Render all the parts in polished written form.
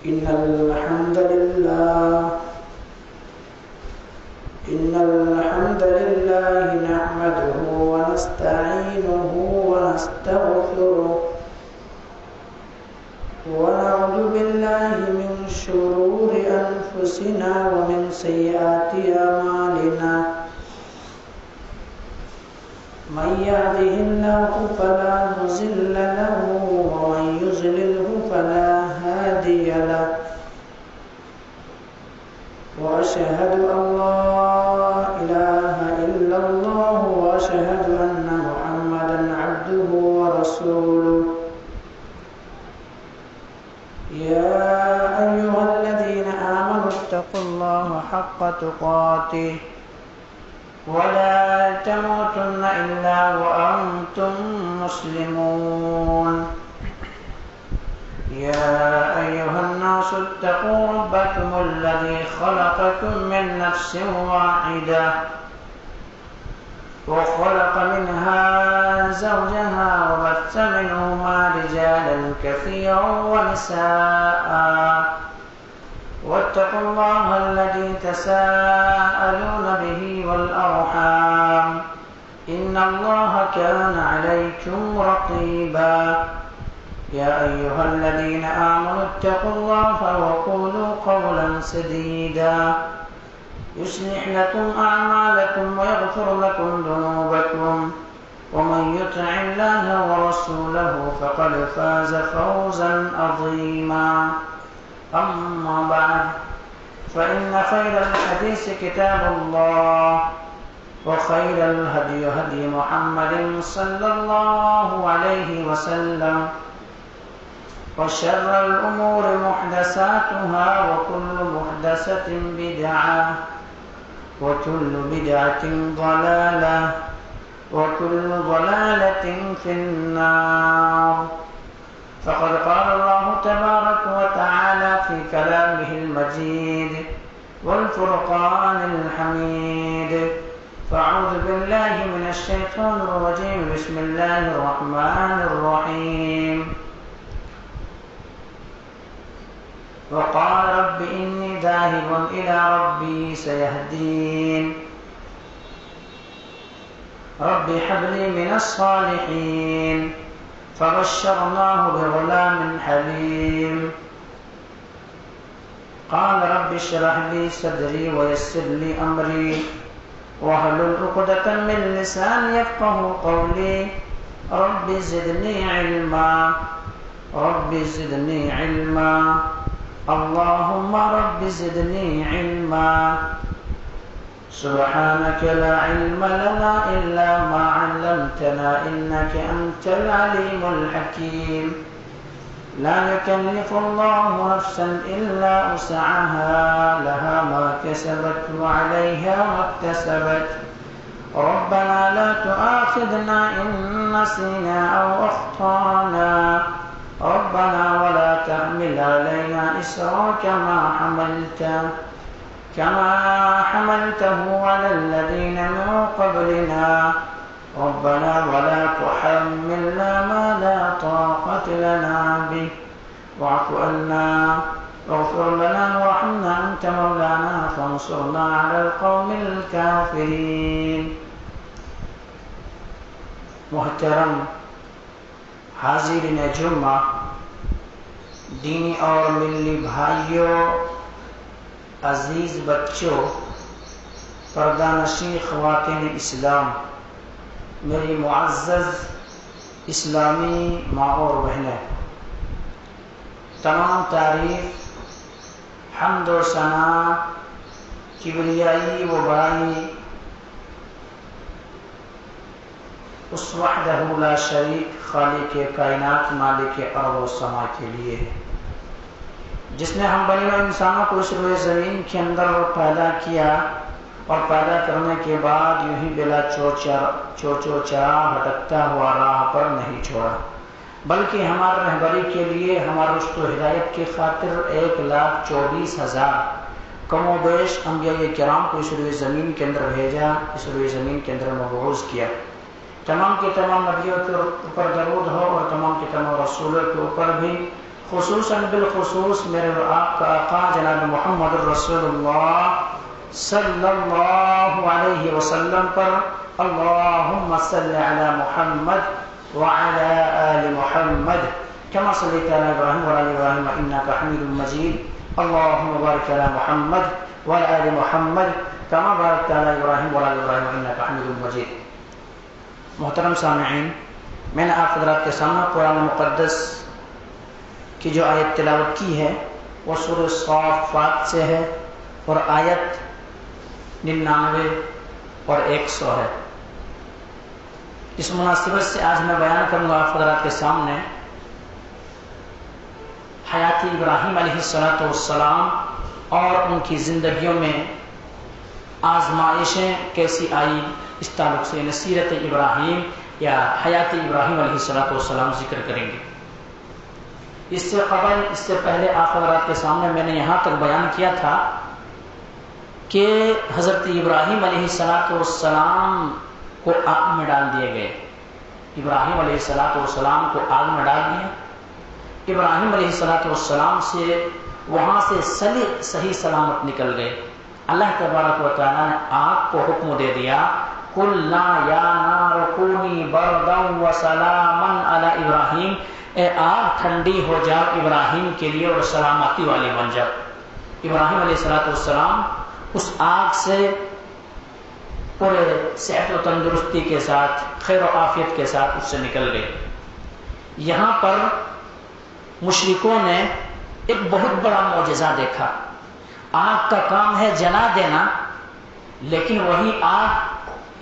إن الحمد لله نحمده ونستعينه ونستغفره ونعوذ بالله من شرور أنفسنا ومن سيئات أعمالنا من يهده الله فلا مضل له ومن يضلله فلا هادي له وأشهد أن لا إله إلا الله وأشهد أن محمدا عبده ورسوله يا أيها الذين آمنوا اتقوا الله حق تقاته ولا تموتن إلا وأنتم مسلمون يا أيها الناس اتقوا ربكم الذي خلقكم من نفس واحدة وخلق منها زوجها وبث منهما رجالا كثيرا ونساء واتقوا الله الذي تساءلون به والأرحام إن الله كان عليكم رقيبا يا أيها الذين آمنوا اتقوا الله وقولوا قولا سديدا يصلح لكم أعمالكم ويغفر لكم ذنوبكم ومن يطع الله ورسوله فقد فاز فوزا عظيما أما بعد فإن خير الحديث كتاب الله وخير الهدي هدي محمد صلى الله عليه وسلم وشر الأمور محدثاتها وكل محدثة بدعة وكل بدعة ضلالة وكل ضلالة في النار فقد قال الله تبارك وتعالى في كلامه المجيد والفرقان الحميد فأعوذ بالله من الشيطان الرجيم بسم الله الرحمن الرحيم وقال رب إني ذاهب إلى ربي سيهدين رب هب لي من الصالحين فبشرناه بغلام حليم قال رب اشرح لي صدري ويسر لي أمري واحلل عقدة من لساني يفقهوا قولي رب زدني علما رب زدني علما اللهم رب زدني علما سبحانك لا علم لنا إلا ما علمتنا إنك أنت العليم الحكيم لا يكلف الله نفسا إلا وسعها لها ما كسبت وعليها ما اكتسبت ربنا لا تؤاخذنا إن نسينا أو أخطأنا ربنا ولا تحمل علينا إصرا كما حملته على الذين من قبلنا ربنا ولا تحملنا ما لا طاقة لنا به واعف عنا واغفر لنا وارحمنا أنت مولانا فانصرنا على القوم الكافرين. محترم حاضرین جمعہ، دینی اور ملی بھائیوں، عزیز بچوں، پردہ نشین خواتین اسلام، میری معزز اسلامی ماں اور بہنیں، تمام تعریف، حمد و ثنا، کبریائی و بڑائی اس وحدہ لا شریک خالق کائنات مالک ارض و سما کے لیے ہے، جس نے ہم بنی ہوئے انسانوں کو اس روئے زمین کے اندر پیدا کیا اور پیدا کرنے کے بعد یوں ہی بلا چوچا بھٹکتا ہوا راہ پر نہیں چھوڑا، بلکہ ہمارے رہبری کے لیے، ہمارے رشد و ہدایت کی خاطر 1,24,000 کم و بیش انبیاء کرام کو اس روئے زمین کے اندر بھیجا، اس روئے زمین کے اندر مبعوث کیا۔ تمام کے تمام نبیوں کے اوپر درود ہو اور تمام کے تمام رسولوں کے اوپر بھی خصوصاً بالخصوص میرے اور آپ کا آقا جناب محمد رسول اللہ صلی اللہ علیہ وسلم پر اللہم صل علی محمد وعلى آل محمد كما صليت على إبراهيم وعلى آل إبراهيم إنك حميد مجيد اللهم بارك على محمد وعلى آل محمد كما باركت على إبراهيم وعلى آل إبراهيم إنك حميد مجيد. محترم سامعین، میں نے آپ حضرات کے سامنے قرآن مقدس کی جو آیت تلاوت کی ہے وہ سورہ صافات سے ہے اور آیت 99 اور 100 ہے. اس مناسبت سے آج میں بیان کروں گا آپ حضرات کے سامنے حیات ابراہیم علیہ السلام اور ان کی زندگیوں میں آزمائشیں کیسی آئی، اس تعلق سے یعنی سیرت ابراہیم یا حیات ابراہیم علیہ السلام ذکر کریں گے. اس سے پہلے آپ حضرات کے سامنے میں نے یہاں تک بیان کیا تھا کہ حضرت ابراہیم علیہ السلام کو آگ میں ڈال دیے گئے. ابراہیم علیہ السلام کو آگ میں ڈال دیا. ابراہیم علیہ السلام سے وہاں سے صحیح سلامت نکل گئے. اللہ تبارک و تعالیٰ نے آگ کو حکم دے دیا قُلْنَا يَا نَارُ كُونِي بَرْدًا وَسَلَامًا عَلَى ابراہیم، اے آگ ٹھنڈی ہو جاؤ ابراہیم کے لیے اور سلامتی والی بن جاؤ. ابراہیم علیہ السلام اس آگ سے پورے صحت و تندرستی کے ساتھ، خیر و عافیت کے ساتھ اس سے نکل گئے. یہاں پر مشرکوں نے ایک بہت بڑا معجزہ دیکھا. آگ کا کام ہے جلا دینا، لیکن وہی آگ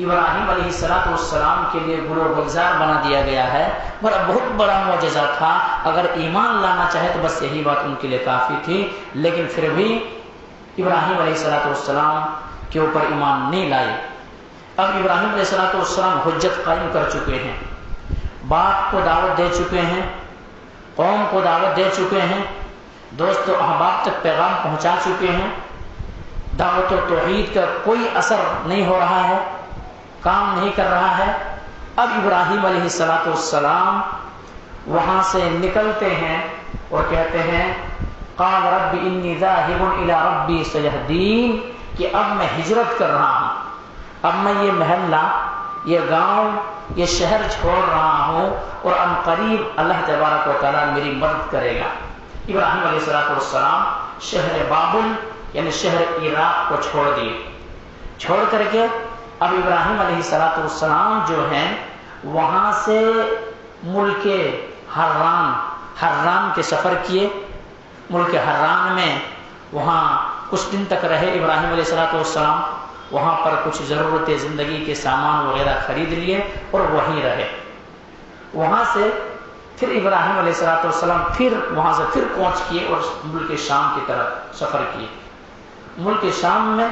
ابراہیم علیہ السلام کے لیے گل و گلزار بنا دیا گیا ہے. بہت بڑا معجزہ تھا. اگر ایمان لانا چاہے تو بس یہی بات ان کے لیے کافی تھی، لیکن پھر بھی ابراہیم علیہ السلام کے اوپر ایمان نہیں لائے. اب ابراہیم علیہ السلام حجت قائم کر چکے ہیں، باپ کو دعوت دے چکے ہیں، قوم کو دعوت دے چکے ہیں، دوست و احباب تک پیغام پہنچا چکے ہیں. دعوت و توحید کا کوئی اثر نہیں ہو رہا ہے، کام نہیں کر رہا ہے. اب ابراہیم علیہ السلام وہاں سے نکلتے ہیں اور کہتے ہیں قال رب انی ذاہب الی ربی سیہدین، کہ اب میں ہجرت کر رہا ہوں، اب میں یہ محلہ، یہ گاؤں، یہ شہر چھوڑ رہا ہوں اور ان قریب اللہ تبارک و تعالیٰ میری مدد کرے گا. ابراہیم علیہ السلام شہر بابل یعنی شہر عراق کو چھوڑ دیے. چھوڑ کر کے اب ابراہیم علیہ السلام جو ہیں وہاں سے ملک حران کے سفر کیے. ملک حران میں وہاں کچھ دن تک رہے ابراہیم علیہ السلام. وہاں پر کچھ ضرورت زندگی کے سامان وغیرہ خرید لیے اور وہیں رہے. وہاں سے پھر ابراہیم علیہ السلام وہاں سے پھر پہنچ کیے اور ملک شام کی طرف سفر کیے. ملک شام میں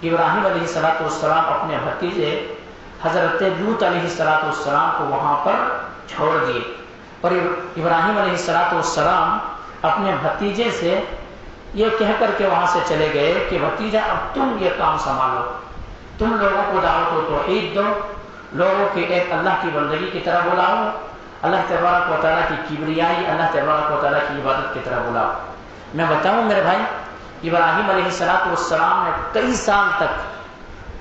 ابراہیم علیہ السلام اپنے بھتیجے حضرت لوط علیہ السلام کو وہاں پر چھوڑ دیے اور ابراہیم علیہ السلام اپنے بھتیجے سے یہ کہہ کر کے وہاں سے چلے گئے کہ بھتیجا اب تم یہ کام سنبھالو، تم لوگوں کو دعوت و توحید دو، لوگوں کے ایک اللہ کی بندگی کی طرح بلاؤ، اللہ تبارک و تعالیٰ کی کبریائی، اللہ تبارک و تعالیٰ کی عبادت کی طرح بلاؤ. میں بتاؤں میرے بھائی، ابراہیم علیہ السلام نے کئی سال تک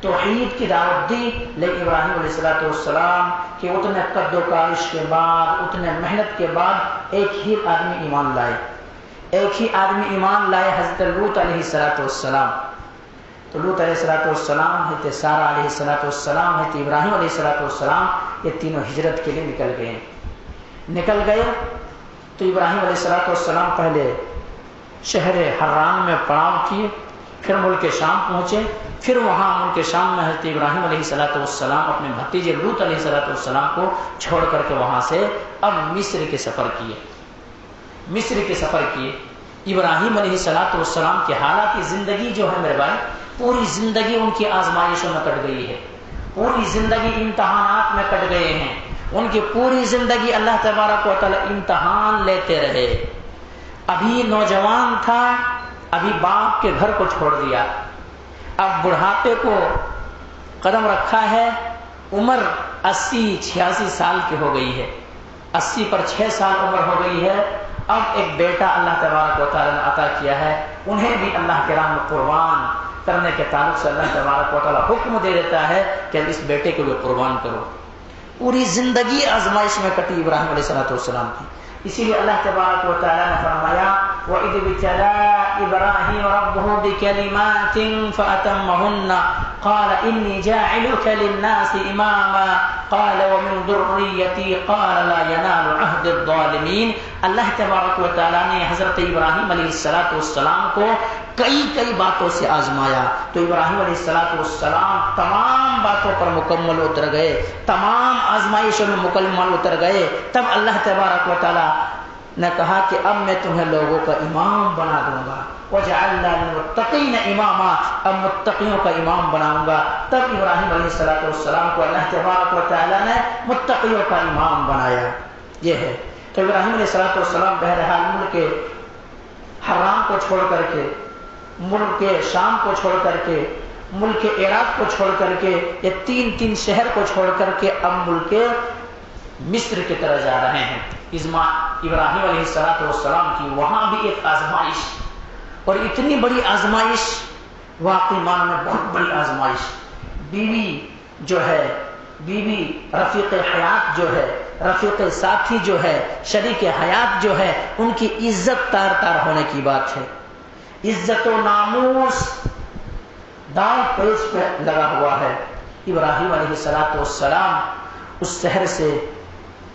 توحید کی دعوت دی، لیکن ابراہیم علیہ السلام کے اتنے قد و کاوش کے بعد، اتنے محنت کے بعد ایک ہی آدمی ایمان لائے، حضرت لوط علیہ السلام. تو لوط علیہ السلام، حضرت سارہ علیہ السلام، حضرت ابراہیم علیہ السلام، یہ تینوں ہجرت کے لیے نکل گئے. تو ابراہیم علیہ السلام پہلے شہر حران میں پڑاؤ کیے، پھر ملک شام پہنچے، پھر وہاں ملک شام میں حضرت ابراہیم علیہ السلام اپنے بھتیجے لوط علیہ السلام کو چھوڑ کر کے وہاں سے اب مصر کے سفر کیے. ابراہیم علیہ السلام کے حالات زندگی جو ہے میرے بھائی، پوری زندگی ان کی آزمائشوں میں کٹ گئی ہے، پوری زندگی امتحانات میں کٹ گئے ہیں. ان کی پوری زندگی اللہ تبارک و تعالی امتحان لیتے رہے. ابھی نوجوان تھا، ابھی باپ کے گھر کو چھوڑ دیا، اب بڑھاپے کو قدم رکھا ہے، عمر 80-86 سال کی ہو گئی ہے، 80 پر 6 سال عمر ہو گئی ہے. اب ایک بیٹا اللہ تبارک و تعالیٰ نے عطا کیا ہے، انہیں بھی اللہ کے راہ میں قربان کرنے کے تعلق سے اللہ تبارک و تعالیٰ حکم دے دیتا ہے کہ اس بیٹے کو بھی قربان کرو۔ پوری زندگی آزمائش میں کٹی ابراہیم علیہ السلام کی، اسی لیے اللہ تبارک و تعالیٰ نے فرمایا وَإِذِ ابْتَلَىٰ إِبْرَاهِيمَ رَبُّهُ بِكَلِمَاتٍ فَأَتَمَّهُنَّ قَالَ إِنِّي جَاعِلُكَ لِلنَّاسِ إِمَامًا قَالَ وَمِن ذُرِّيَّتِي قَالَ لَا يَنَالُ عَهْدِ الظَّالِمِينَ۔ اللہ تبارک و تعالیٰ نے حضرت ابراہیم علیہ السلام کو کئی باتوں سے آزمایا، تو ابراہیم علیہ السلام تمام باتوں پر مکمل اتر گئے، تمام آزمائشوں میں مکمل اتر گئے۔ تب اللہ تبارک و تعالیٰ نے کہا کہ اب میں تمہیں لوگوں کا امام بنا دوں گا، وَجَعَلْنَا لِلْمُتَّقِينَ إِمَامًا، اب متقیوں کا امام بناؤں گا۔ تب ابراہیم علیہ السلام کو اللہ تبارک و تعالیٰ نے متقیوں کا امام بنایا۔ یہ ہے تو ابراہیم علیہ السلام بہرحال ملک حرام کو چھوڑ کر کے، ملک شام کو چھوڑ کر کے، ملک عراق کو چھوڑ کر کے، یہ تین شہر کو چھوڑ کر کے اب ملک مصر کی طرف جا رہے ہیں۔ ابراہیم علیہ السلام کی وہاں بھی ایک آزمائش، اور اتنی بڑی آزمائش، واقعی معنی میں بہت بڑی آزمائش۔ بیوی رفیق حیات جو ہے، رفیق ساتھی جو ہے، شریک حیات جو ہے، ان کی عزت تار ہونے کی بات ہے۔ عزت و ناموس داؤ پیچ پہ لگا ہوا ہے۔ ابراہیم علیہ السلام اس شہر سے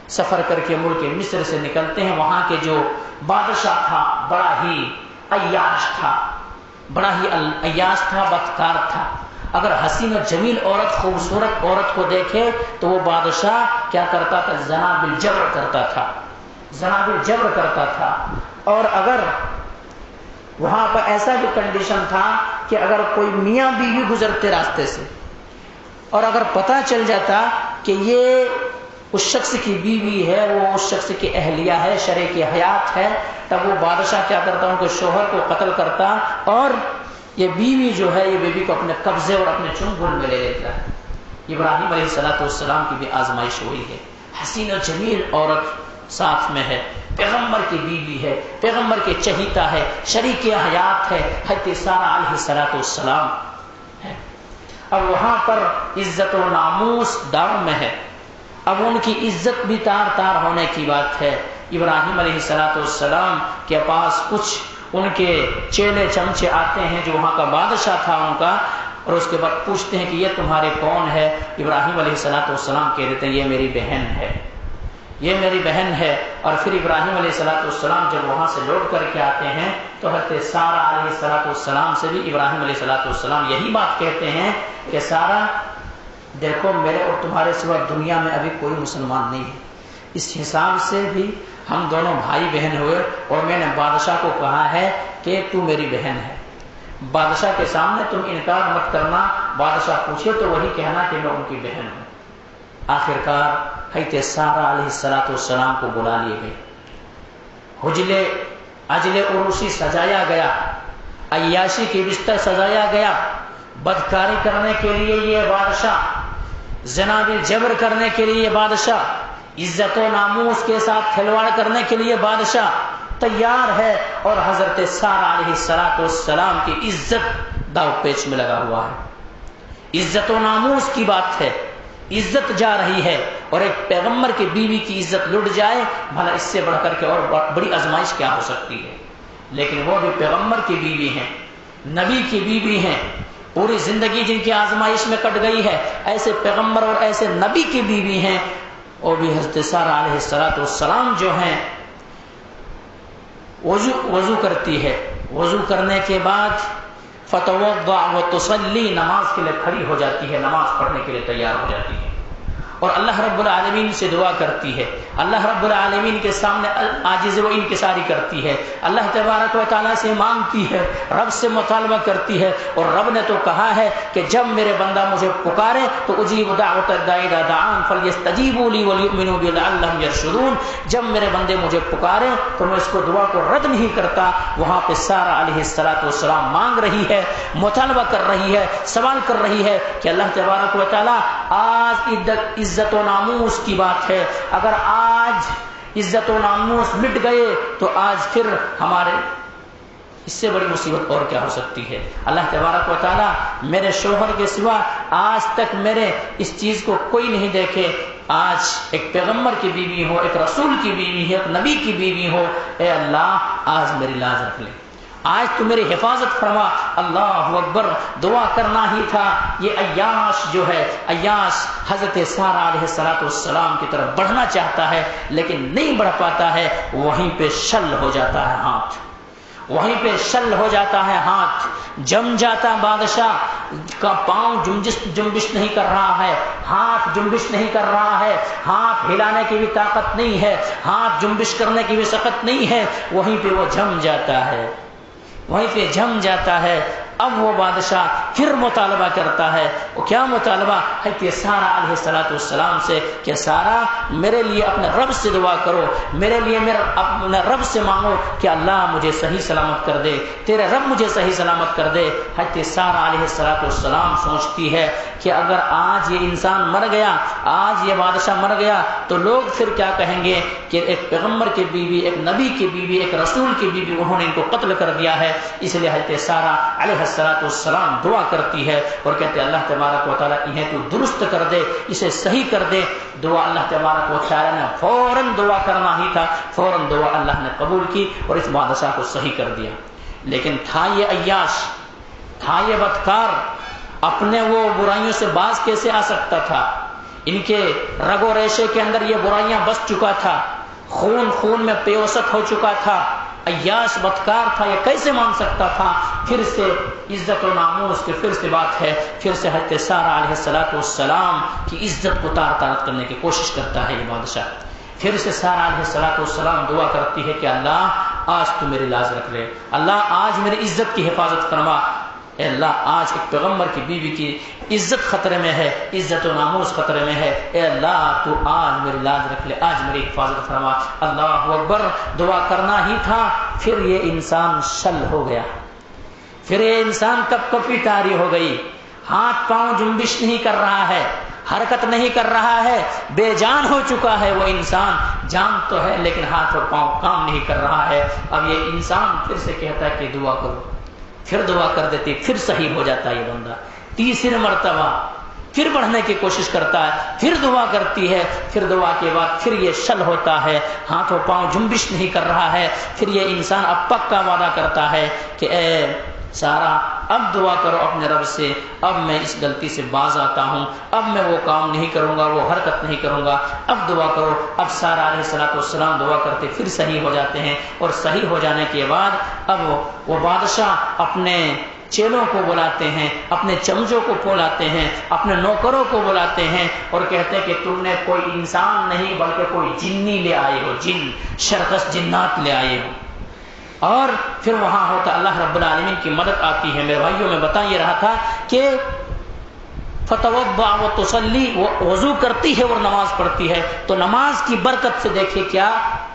سفر کر کے ملک مصر سے نکلتے ہیں۔ وہاں کے جو بادشاہ تھا بڑا ہی عیاش تھا، بدکار تھا۔ اگر حسین و جمیل عورت، خوبصورت عورت کو دیکھے تو وہ بادشاہ کیا کرتا تھا؟ زنا بالجبر کرتا تھا۔ اور اگر وہاں پر ایسا بھی کنڈیشن تھا کہ اگر کوئی میاں بیوی گزرتے راستے سے اور اگر پتہ چل جاتا کہ یہ اس شخص کی بیوی ہے، وہ اس شخص کی اہلیہ ہے، شریک حیات ہے، تب وہ بادشاہ کیا کرتا؟ ان کو شوہر کو قتل کرتا، اور یہ بیوی جو ہے، یہ بیوی کو اپنے قبضے اور اپنے چنگل میں لے لیتا ہے۔ ابراہیم علیہ السلام کی بھی آزمائش ہوئی ہے۔ حسین و جمیل عورت ساتھ میں ہے، پیغمبر کی بیوی ہے، پیغمبر کے چہیتا ہے، شریک حیات ہے، حضرت سارہ علیہ السلام ہے۔ اب وہاں پر عزت و ناموس داؤ میں ہے، اب ان کی عزت بھی تار ہونے کی بات ہے۔ ابراہیم علیہ السلام کے پاس کچھ ان کے چیلے چمچے آتے ہیں جو وہاں کا بادشاہ تھا ان کا، اور اس کے بعد پوچھتے ہیں کہ یہ تمہارے کون ہے؟ ابراہیم علیہ السلام کہہ دیتے ہیں یہ میری بہن ہے، یہ میری بہن ہے۔ اور پھر ابراہیم علیہ السلام جب وہاں سے لوٹ کر کے آتے ہیں تو حضرت سارہ علیہ السلام سے بھی ابراہیم علیہ السلام یہی بات کہتے ہیں کہ سارہ دیکھو، میرے اور تمہارے سوا دنیا میں ابھی کوئی مسلمان نہیں ہے، اس حساب سے بھی ہم دونوں بھائی بہن ہوئے، اور میں نے بادشاہ کو کہا ہے کہ تو میری بہن ہے۔ بادشاہ کے سامنے تم انکار مت کرنا، بادشاہ پوچھے تو وہی کہنا کہ میں ان کی بہن ہوں۔ آخرکار حضرت سارہ علیہ السلام کو بلا لیے گئے، اجل عروسی سجایا گیا، عیاشی کی بستر سجایا گیا، بدکاری کرنے کے لیے یہ بادشاہ، زنا بالجبر کرنے کے لیے یہ بادشاہ، عزت و ناموس کے ساتھ کھلواڑ کرنے کے لیے بادشاہ تیار ہے، اور حضرت سارہ علیہ السلام کی عزت داؤ پیچ میں لگا ہوا ہے۔ عزت و ناموس کی بات ہے، عزت جا رہی ہے، اور ایک پیغمبر کی بیوی کی عزت لٹ جائے، بھلا اس سے بڑھ کر کے اور بڑی آزمائش کیا ہو سکتی ہے؟ لیکن وہ بھی پیغمبر کی بیوی ہیں، نبی کی بیوی ہیں، پوری زندگی جن کی آزمائش میں کٹ گئی ہے، ایسے پیغمبر اور ایسے نبی کی بیوی ہیں۔ اور بھی حضرت سارہ علیہ السلام جو ہیں وضو کرتی ہے، وضو کرنے کے بعد فتوضع وتصلی، نماز کے لیے کھڑی ہو جاتی ہے، نماز پڑھنے کے لیے تیار ہو جاتی ہے، اور اللہ رب العالمین سے دعا کرتی ہے، اللہ رب العالمین کے سامنے عاجز و انکساری کرتی ہے، اللہ تبارک و تعالیٰ سے مانگتی ہے، رب سے مطالبہ کرتی ہے، اور رب نے تو کہا ہے کہ جب میرے بندہ مجھے پکارے تو اجیب دعوت الداعی اذا دعان فلیستجیبوا لی ولیؤمنوا بی لعلہم یرشدون، جب میرے بندے مجھے پکارے تو میں اس کو دعا کو رد نہیں کرتا۔ وہاں پہ سارہ علیہ السلام مانگ رہی ہے، مطالبہ کر رہی ہے، سوال کر رہی ہے کہ اللہ تبارک و تعالیٰ آج عزت و ناموس کی بات ہے، اگر آج عزت و ناموس مٹ گئے تو آج پھر ہمارے اس سے بڑی مصیبت اور کیا ہو سکتی ہے۔ اللہ تبارک و تعالیٰ میرے شوہر کے سوا آج تک میرے اس چیز کو کوئی نہیں دیکھے، آج ایک پیغمبر کی بیوی ہو، ایک رسول کی بیوی ہو، ایک نبی کی بیوی ہو، اے اللہ آج میری لاز رکھ لے، آج تو میری حفاظت فرما۔ اللہ اکبر، دعا کرنا ہی تھا۔ یہ عیاش جو ہے، عیاش حضرت سارہ علیہ السلام کی طرف بڑھنا چاہتا ہے لیکن نہیں بڑھ پاتا ہے، وہیں پہ شل ہو جاتا ہے ہاتھ، وہیں پہ شل ہو جاتا ہے ہاتھ، جم جاتا بادشاہ کا پاؤں جنبش نہیں کر رہا ہے، ہاتھ جنبش نہیں کر رہا ہے، ہاتھ ہلانے کی بھی طاقت نہیں ہے، ہاتھ جنبش کرنے کی بھی طاقت نہیں ہے، وہیں پہ وہ جم جاتا ہے، وہیں پہ جم جاتا ہے۔ اب وہ بادشاہ پھر مطالبہ کرتا ہے، وہ کیا مطالبہ ہے کہ سارہ علیہ السلام سے کہ سارہ میرے لیے اپنے رب سے دعا کرو، میرے لیے اپنے رب سے مانگو کہ اللہ مجھے صحیح سلامت کر دے، تیرے رب مجھے صحیح سلامت کر دے۔ حضرت سارہ علیہ السلام سوچتی ہے کہ اگر آج یہ انسان مر گیا، آج یہ بادشاہ مر گیا تو لوگ پھر کیا کہیں گے کہ ایک پیغمبر کی بیوی، ایک نبی کی بیوی، ایک رسول کی بیوی، انہوں نے ان کو قتل کر دیا ہے۔ اس لیے حضرت سارہ علیہ السلام دعا کرتی ہے اور کہتے ہیں اللہ تبارک و تعالیٰ انہیں تو درست کر دے، اسے صحیح کر دے۔ دعا اللہ تبارک و تعالیٰ نے فوراً دعا کرنا ہی تھا، فوراً دعا اللہ نے قبول کی اور اس بادشاہ کو صحیح کر دیا۔ لیکن تھا یہ عیاش، تھا یہ بدکار، اپنے وہ برائیوں سے باز کیسے آ سکتا تھا؟ ان کے رگ و ریشے کے اندر یہ برائیاں بس چکا تھا، خون میں پیوست ہو چکا تھا، عیاش بدکار تھا، یہ کیسے مان سکتا تھا؟ پھر سے عزت و ناموس کی پھر سے بات ہے، پھر سے حضرت سارہ علیہ السلام کی عزت کو تار کرنے کی کوشش کرتا ہے یہ بادشاہ۔ پھر سے سارہ علیہ السلام دعا کرتی ہے کہ اللہ آج تو میری لاز رکھ لے، اللہ آج میری عزت کی حفاظت فرما، اے اللہ آج ایک پیغمبر کی بیوی کی عزت خطرے میں ہے، عزت و ناموس خطرے میں ہے، اے اللہ تو آج میری لاز رکھ لے، آج میری حفاظت فرما۔ اللہ اکبر، دعا کرنا ہی تھا۔ پھر یہ انسان شل ہو گیا، پھر یہ انسان کپ کپی طاری ہو گئی، ہاتھ پاؤں جنبش نہیں کر رہا ہے، حرکت نہیں کر رہا ہے، بے جان ہو چکا ہے وہ انسان، جان تو ہے لیکن ہاتھ اور پاؤں کام نہیں کر رہا ہے۔ اب یہ انسان پھر سے کہتا ہے کہ دعا کرو، پھر دعا کر دیتی، پھر صحیح ہو جاتا ہے یہ بندہ، تیسری مرتبہ پھر بڑھنے کی کوشش کرتا ہے، پھر دعا کرتی ہے، پھر دعا کے بعد پھر یہ شل ہوتا ہے، ہاتھ و پاؤں جنبش نہیں کر رہا ہے۔ پھر یہ انسان اب پکا وعدہ کرتا ہے کہ اے سارہ اب دعا کرو اپنے رب سے، اب میں اس غلطی سے باز آتا ہوں، اب میں وہ کام نہیں کروں گا، وہ حرکت نہیں کروں گا، اب دعا کرو۔ اب سارہ علیہ السلام دعا کرتے پھر صحیح ہو جاتے ہیں، اور صحیح ہو جانے کے بعد اب وہ بادشاہ اپنے چیلوں کو بلاتے ہیں، اپنے چمچوں کو بلاتے ہیں، اپنے نوکروں کو بلاتے ہیں اور کہتے ہیں کہ تم نے کوئی انسان نہیں بلکہ کوئی جنی لے آئے ہو، جن شرکس جنات لے آئے ہو۔ اور پھر وہاں ہوتا اللہ رب العالمین کی مدد آتی ہے۔ میرے بھائیوں میں بتا یہ رہا تھا کہ فتوضا وتصلی، وہ وضو کرتی ہے اور نماز پڑھتی ہے، تو نماز کی برکت سے دیکھیں کیا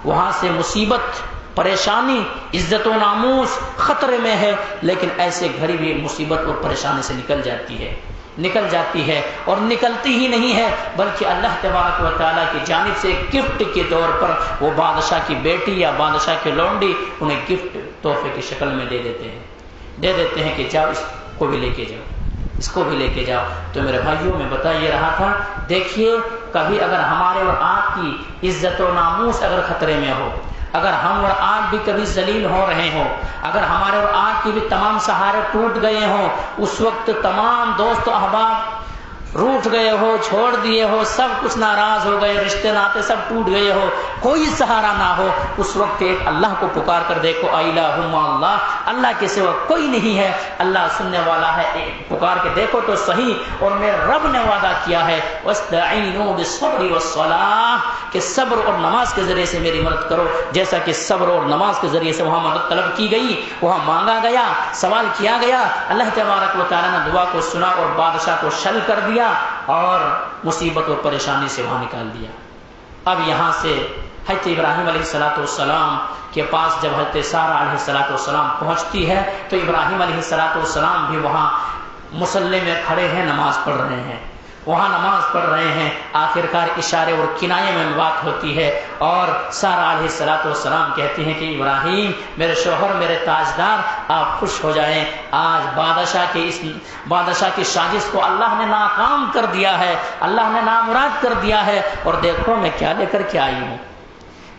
وہاں سے مصیبت، پریشانی، عزت و ناموس خطرے میں ہے، لیکن ایسے گھڑی بھی مصیبت اور پریشانی سے نکل جاتی ہے اور نکلتی ہی نہیں ہے بلکہ اللہ تبارک و تعالیٰ کی جانب سے ایک گفٹ کے طور پر وہ بادشاہ کی بیٹی یا بادشاہ کی لونڈی انہیں گفٹ تحفے کی شکل میں دے دیتے ہیں کہ جاؤ اس کو بھی لے کے جاؤ، اس کو بھی لے کے جاؤ۔ تو میرے بھائیوں میں بتا یہ رہا تھا، دیکھیے کبھی اگر ہمارے اور آپ کی عزت و ناموس اگر خطرے میں ہو، اگر ہم اور آپ بھی کبھی ذلیل ہو رہے ہوں، اگر ہمارے اور آپ کی بھی تمام سہارے ٹوٹ گئے ہوں، اس وقت تمام دوست و احباب روٹھ گئے ہو، چھوڑ دیے ہو، سب کچھ ناراض ہو گئے، رشتے ناطے سب ٹوٹ گئے ہو، کوئی سہارا نہ ہو، اس وقت ایک اللہ کو پکار کر دیکھو، الہم اللہ، اللہ کے سوا کوئی نہیں ہے، اللہ سننے والا ہے، پکار کے دیکھو تو صحیح۔ اور میرے رب نے وعدہ کیا ہے واستعینوا بالصبر والصلاۃ، کہ صبر اور نماز کے ذریعے سے میری مدد کرو، جیسا کہ صبر اور نماز کے ذریعے سے وہاں مدد طلب کی گئی، وہاں مانگا گیا، سوال کیا گیا، اللہ تبارک و تعالیٰ نے دعا کو سنا اور بادشاہ کو شل کر دیا اور مصیبت اور پریشانی سے وہاں نکال دیا۔ اب یہاں سے حضرت ابراہیم علیہ السلام کے پاس جب حضرت سارہ علیہ السلام پہنچتی ہے تو ابراہیم علیہ السلام بھی وہاں مصلی میں کھڑے ہیں، نماز پڑھ رہے ہیں، وہاں نماز پڑھ رہے ہیں، آخرکار اشارے اور کنایے میں بات ہوتی ہے اور سارہ علیہ السلام کہتی ہیں کہ ابراہیم میرے شوہر میرے تاجدار آپ خوش ہو جائیں، آج بادشاہ کی سازش کو اللہ نے ناکام کر دیا ہے، اللہ نے نامراد کر دیا ہے، اور دیکھو میں کیا لے کر کے آئی ہوں،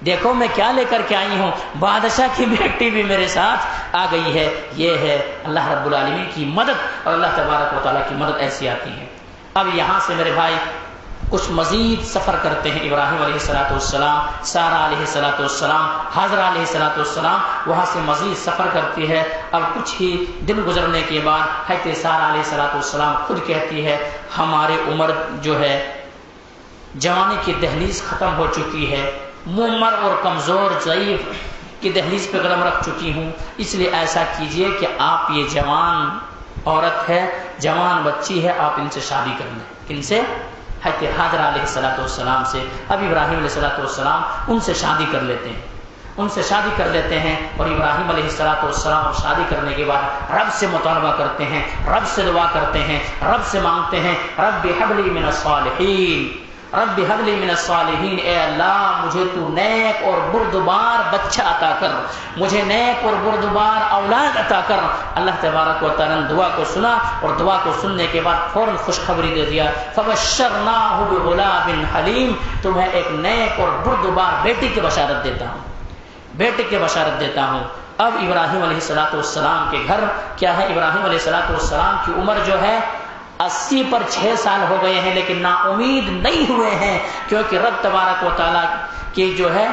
دیکھو میں کیا لے کر کے آئی ہوں، بادشاہ کی بیٹی بھی میرے ساتھ آ گئی ہے۔ یہ ہے اللہ رب العالمین کی مدد، اور اللہ تبارک و تعالیٰ کی مدد ایسی آتی ہے۔ اب یہاں سے میرے بھائی کچھ مزید سفر کرتے ہیں۔ ابراہیم علیہ السلام، سارہ علیہ السلام، حاجرہ علیہ السلام وہاں سے مزید سفر کرتی ہے۔ اب کچھ ہی دن گزرنے کے بعد حضرت سارہ علیہ السلام خود کہتی ہے ہماری عمر جو ہے جوانی کی دہلیز ختم ہو چکی ہے، معمر اور کمزور ضعیف کی دہلیز پہ قدم رکھ چکی ہوں، اس لیے ایسا کیجئے کہ آپ یہ جوان عورت ہے، جوان بچی ہے، آپ ان سے شادی کر لیں۔ کن سے؟ حضرت حاجرہ علیہ السلام سے۔ اب ابراہیم علیہ السلام ان سے شادی کر لیتے ہیں، ان سے شادی کر لیتے ہیں، اور ابراہیم علیہ السلام شادی کرنے کے بعد رب سے مطالبہ کرتے ہیں، رب سے دعا کرتے ہیں، رب سے مانگتے ہیں رب هب لي من الصالحین، رب هب لي من الصالحین، اے اللہ مجھے تو نیک اور بردبار بچہ عطا کر، مجھے نیک اور بردبار اولاد عطا کر۔ اللہ تبارک و تعالیٰ نے دعا کو سنا، اور دعا کو سننے کے بعد فوراً خوشخبری دے دیا فبشرناہ بغلام حلیم، تمہیں ایک نیک اور بردبار بیٹی کی بشارت دیتا ہوں، بیٹے کی بشارت دیتا ہوں۔ اب ابراہیم علیہ السلام کے گھر کیا ہے؟ ابراہیم علیہ السلام کی عمر جو ہے 80 پر 6 سال ہو گئے ہیں، لیکن نا امید نہیں ہوئے ہیں، کیونکہ رب تبارک و تعالیٰ کی جو ہے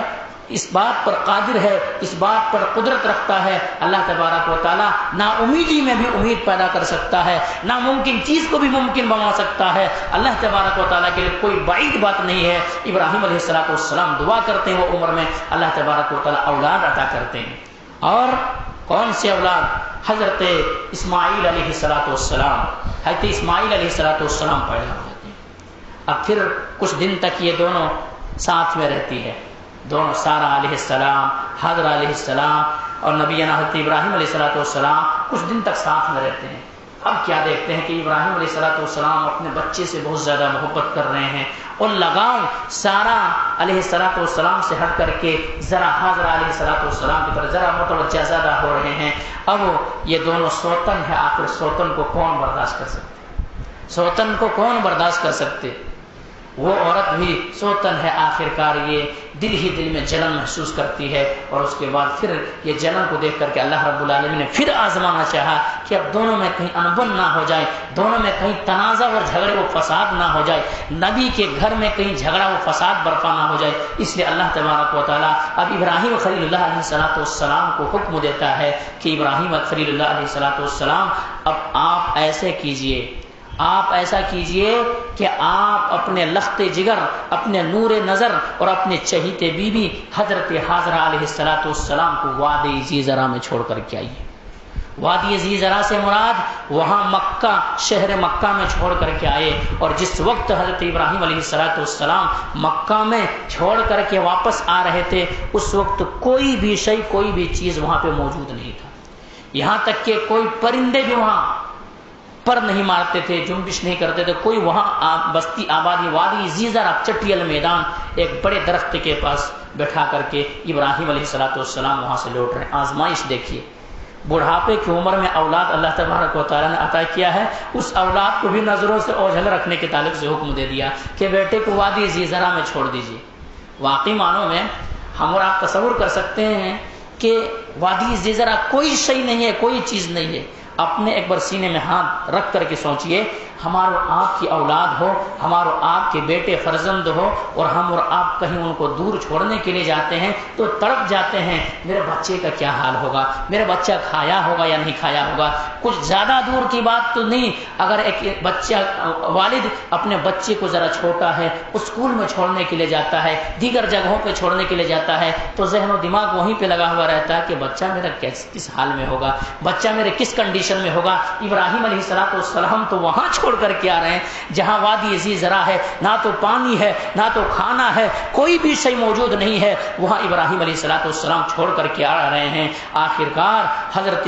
اس بات پر قادر ہے، اس بات پر قدرت رکھتا ہے۔ اللہ تبارک و تعالیٰ نا امیدی میں بھی امید پیدا کر سکتا ہے، ناممکن چیز کو بھی ممکن بنا سکتا ہے۔ اللہ تبارک و تعالیٰ کے لیے کوئی بعید بات نہیں ہے۔ ابراہیم علیہ السلام دعا کرتے ہیں، وہ عمر میں اللہ تبارک و تعالیٰ اولاد عطا کرتے ہیں، اور کون سے اولاد؟ حضرت اسماعیل علیہ السلام، حضرت اسماعیل علیہ السلام پیدا ہو جاتے ہیں۔ اب پھر کچھ دن تک یہ دونوں ساتھ میں رہتی ہے، دونوں سارہ علیہ السلام، حاجرہ علیہ السلام اور نبینا حضرت ابراہیم علیہ السلام کچھ دن تک ساتھ میں رہتے ہیں۔ اب کیا دیکھتے ہیں کہ ابراہیم علیہ السلام اپنے بچے سے بہت زیادہ محبت کر رہے ہیں، اور لگاؤ سارہ علیہ السلام سے ہٹ کر کے ذرا حاجرہ علیہ السلام کی طرف ذرا متوجہ زیادہ ہو رہے ہیں۔ اب یہ دونوں سوتن ہے، آخر سوتن کو کون برداشت کر سکتے؟ سوتن کو کون برداشت کر سکتے؟ وہ عورت بھی سوتن ہے، آخرکار یہ دل ہی دل میں جلن محسوس کرتی ہے، اور اس کے بعد پھر یہ جلن کو دیکھ کر کے اللہ رب العالمین نے پھر آزمانا چاہا کہ اب دونوں میں کہیں انبن نہ ہو جائے، دونوں میں کہیں تنازع اور جھگڑے و فساد نہ ہو جائے، نبی کے گھر میں کہیں جھگڑا و فساد برپا نہ ہو جائے۔ اس لیے اللہ تبارک و تعالیٰ اب ابراہیم خلیل اللہ علیہ السلام کو حکم دیتا ہے کہ ابراہیم خلیل اللہ علیہ السلام اب آپ ایسے کیجئے، آپ ایسا کیجئے کہ آپ اپنے لخت جگر، اپنے نور نظر اور اپنے چہیتے بیوی حضرت حاجرہ علیہ السلام کو وادی زیزرا میں چھوڑ کر کے آئیے۔ وادی زیزرا سے مراد وہاں مکہ، شہر مکہ میں چھوڑ کر کے آئے، اور جس وقت حضرت ابراہیم علیہ السلام مکہ میں چھوڑ کر کے واپس آ رہے تھے، اس وقت کوئی بھی شے، کوئی بھی چیز وہاں پہ موجود نہیں تھا، یہاں تک کہ کوئی پرندے بھی وہاں پر نہیں مارتے تھے، جنبش نہیں کرتے تھے، کوئی وہاں بستی آبادی وادی زیزر چٹیل میدان ایک بڑے درخت کے پاس بیٹھا کر کے ابراہیم علیہ السلام وہاں سے لوٹ رہے ہیں۔ آزمائش دیکھیے، بڑھاپے کی عمر میں اولاد اللہ تبارک و تعالیٰ نے عطا کیا ہے، اس اولاد کو بھی نظروں سے اوجھل رکھنے کے تعلق سے حکم دے دیا کہ بیٹے کو وادی زیزرا میں چھوڑ دیجیے۔ واقعی معنوں میں ہم اور آپ تصور کر سکتے ہیں کہ وادی زیزرا کوئی شے نہیں ہے، کوئی چیز نہیں ہے۔ اپنے ایک بار سینے میں ہاتھ رکھ کر کے سوچئے، ہمارا آپ کی اولاد ہو، ہمارا آپ کے بیٹے فرزند ہو، اور ہم اور آپ کہیں ان کو دور چھوڑنے کے لیے جاتے ہیں تو تڑپ جاتے ہیں، میرے بچے کا کیا حال ہوگا، میرا بچہ کھایا ہوگا یا نہیں کھایا ہوگا۔ کچھ زیادہ دور کی بات تو نہیں، اگر ایک بچہ والد اپنے بچے کو ذرا چھوٹا ہے اسکول میں چھوڑنے کے لیے جاتا ہے، دیگر جگہوں پہ چھوڑنے کے لیے جاتا ہے، تو ذہن و دماغ وہیں پہ لگا ہوا رہتا ہے کہ بچہ میرا کس حال میں ہوگا، بچہ میرے کس کنڈیشن میں ہوگا۔ ابراہیم علیہ السلام تو وہاں چھوڑ کر کے آ رہے ہیں جہاں وادی زیزرا ہے، نہ تو پانی ہے، نہ تو کھانا ہے، کوئی بھی شے موجود نہیں ہے، وہاں ابراہیم علیہ السلام چھوڑ کر کے آ رہے ہیں۔ آخرکار حضرت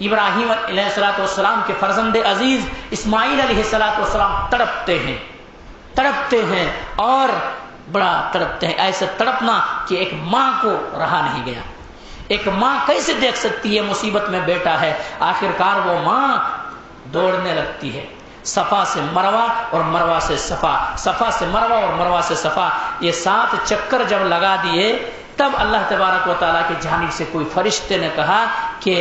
ابراہیم علیہ السلام کے فرزند عزیز اسماعیل علیہ السلام تڑپتے ہیں اور بڑا تڑپتے ہیں، ایسا تڑپنا کہ ایک ماں کو رہا نہیں گیا۔ ایک ماں کیسے دیکھ سکتی ہے مصیبت میں بیٹا ہے؟ آخرکار وہ ماں دوڑنے لگتی ہے، صفا سے مروہ اور مروہ سے صفا، صفا سے مروہ اور مروہ سے صفا، یہ 7 چکر جب لگا دیے تب اللہ تبارک و تعالیٰ کی جانب سے کوئی فرشتے نے کہا کہ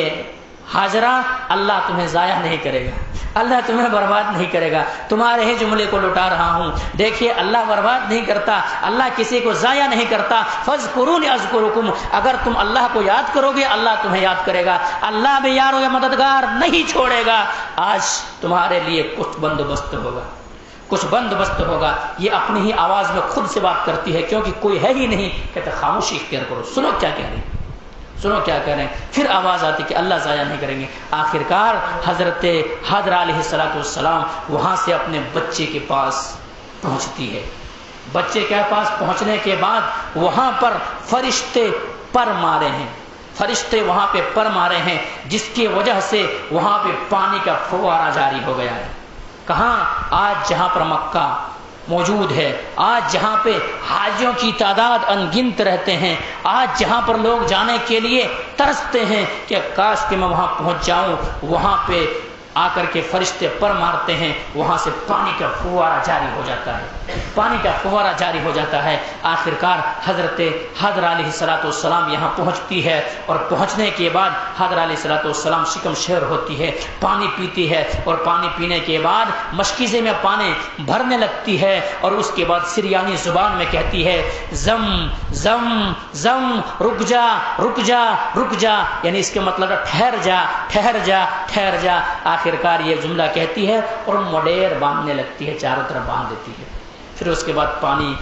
ہاجرہ، اللہ تمہیں ضائع نہیں کرے گا، اللہ تمہیں برباد نہیں کرے گا، تمہارے ہی جملے کو لوٹا رہا ہوں۔ دیکھیے اللہ برباد نہیں کرتا، اللہ کسی کو ضائع نہیں کرتا۔ فاذکرونی اذکرکم، اگر تم اللہ کو یاد کرو گے اللہ تمہیں یاد کرے گا، اللہ بھی یار و مددگار نہیں چھوڑے گا۔ آج تمہارے لیے کچھ بندوبست ہوگا، کچھ بندوبست ہوگا۔ یہ اپنی ہی آواز میں خود سے بات کرتی ہے کیونکہ کوئی ہے ہی نہیں، کہتے خاموشی اختیار کرو، سنو کیا کہہ رہے ہیں، سنو کیا کہہ رہے ہیں۔ پھر آواز آتی کہ اللہ ضائع نہیں کریں گے۔ آخرکار حضرت حاجرہ علیہ السلام وہاں سے اپنے بچے کے پاس پہنچتی ہے۔ بچے کے پاس پہنچنے کے بعد وہاں پر فرشتے پر مارے ہیں، فرشتے وہاں پہ پر مارے ہیں، جس کی وجہ سے وہاں پہ پانی کا فوارہ جاری ہو گیا ہے۔ کہاں؟ آج جہاں پر مکہ موجود ہے، آج جہاں پہ حاجیوں کی تعداد انگنت رہتے ہیں، آج جہاں پر لوگ جانے کے لیے ترستے ہیں کہ کاش کہ میں وہاں پہنچ جاؤں، وہاں پہ آ کر کے فرشتے پر مارتے ہیں، وہاں سے پانی کا فوارہ جاری ہو جاتا ہے، پانی کا فوارہ جاری ہو جاتا ہے۔ آخرکار حضرت حاجرہ علیہ السلام یہاں پہنچتی ہے، اور پہنچنے کے بعد حاجرہ علیہ السلام شکم شیر ہوتی ہے، پانی پیتی ہے، اور پانی پینے کے بعد مشکیزے میں پانی بھرنے لگتی ہے، اور اس کے بعد سریانی زبان میں کہتی ہے زم زم زم، رک جا رک جا رک جا، یعنی اس کے مطلب ہے ٹھہر جا ٹھہر جا ٹھہر جا۔ آخرکار یہ جملہ کہتی ہے اور مڈیر باندھنے لگتی ہے، چاروں طرف باندھ دیتی ہے۔ پھر اس کے بعد پانی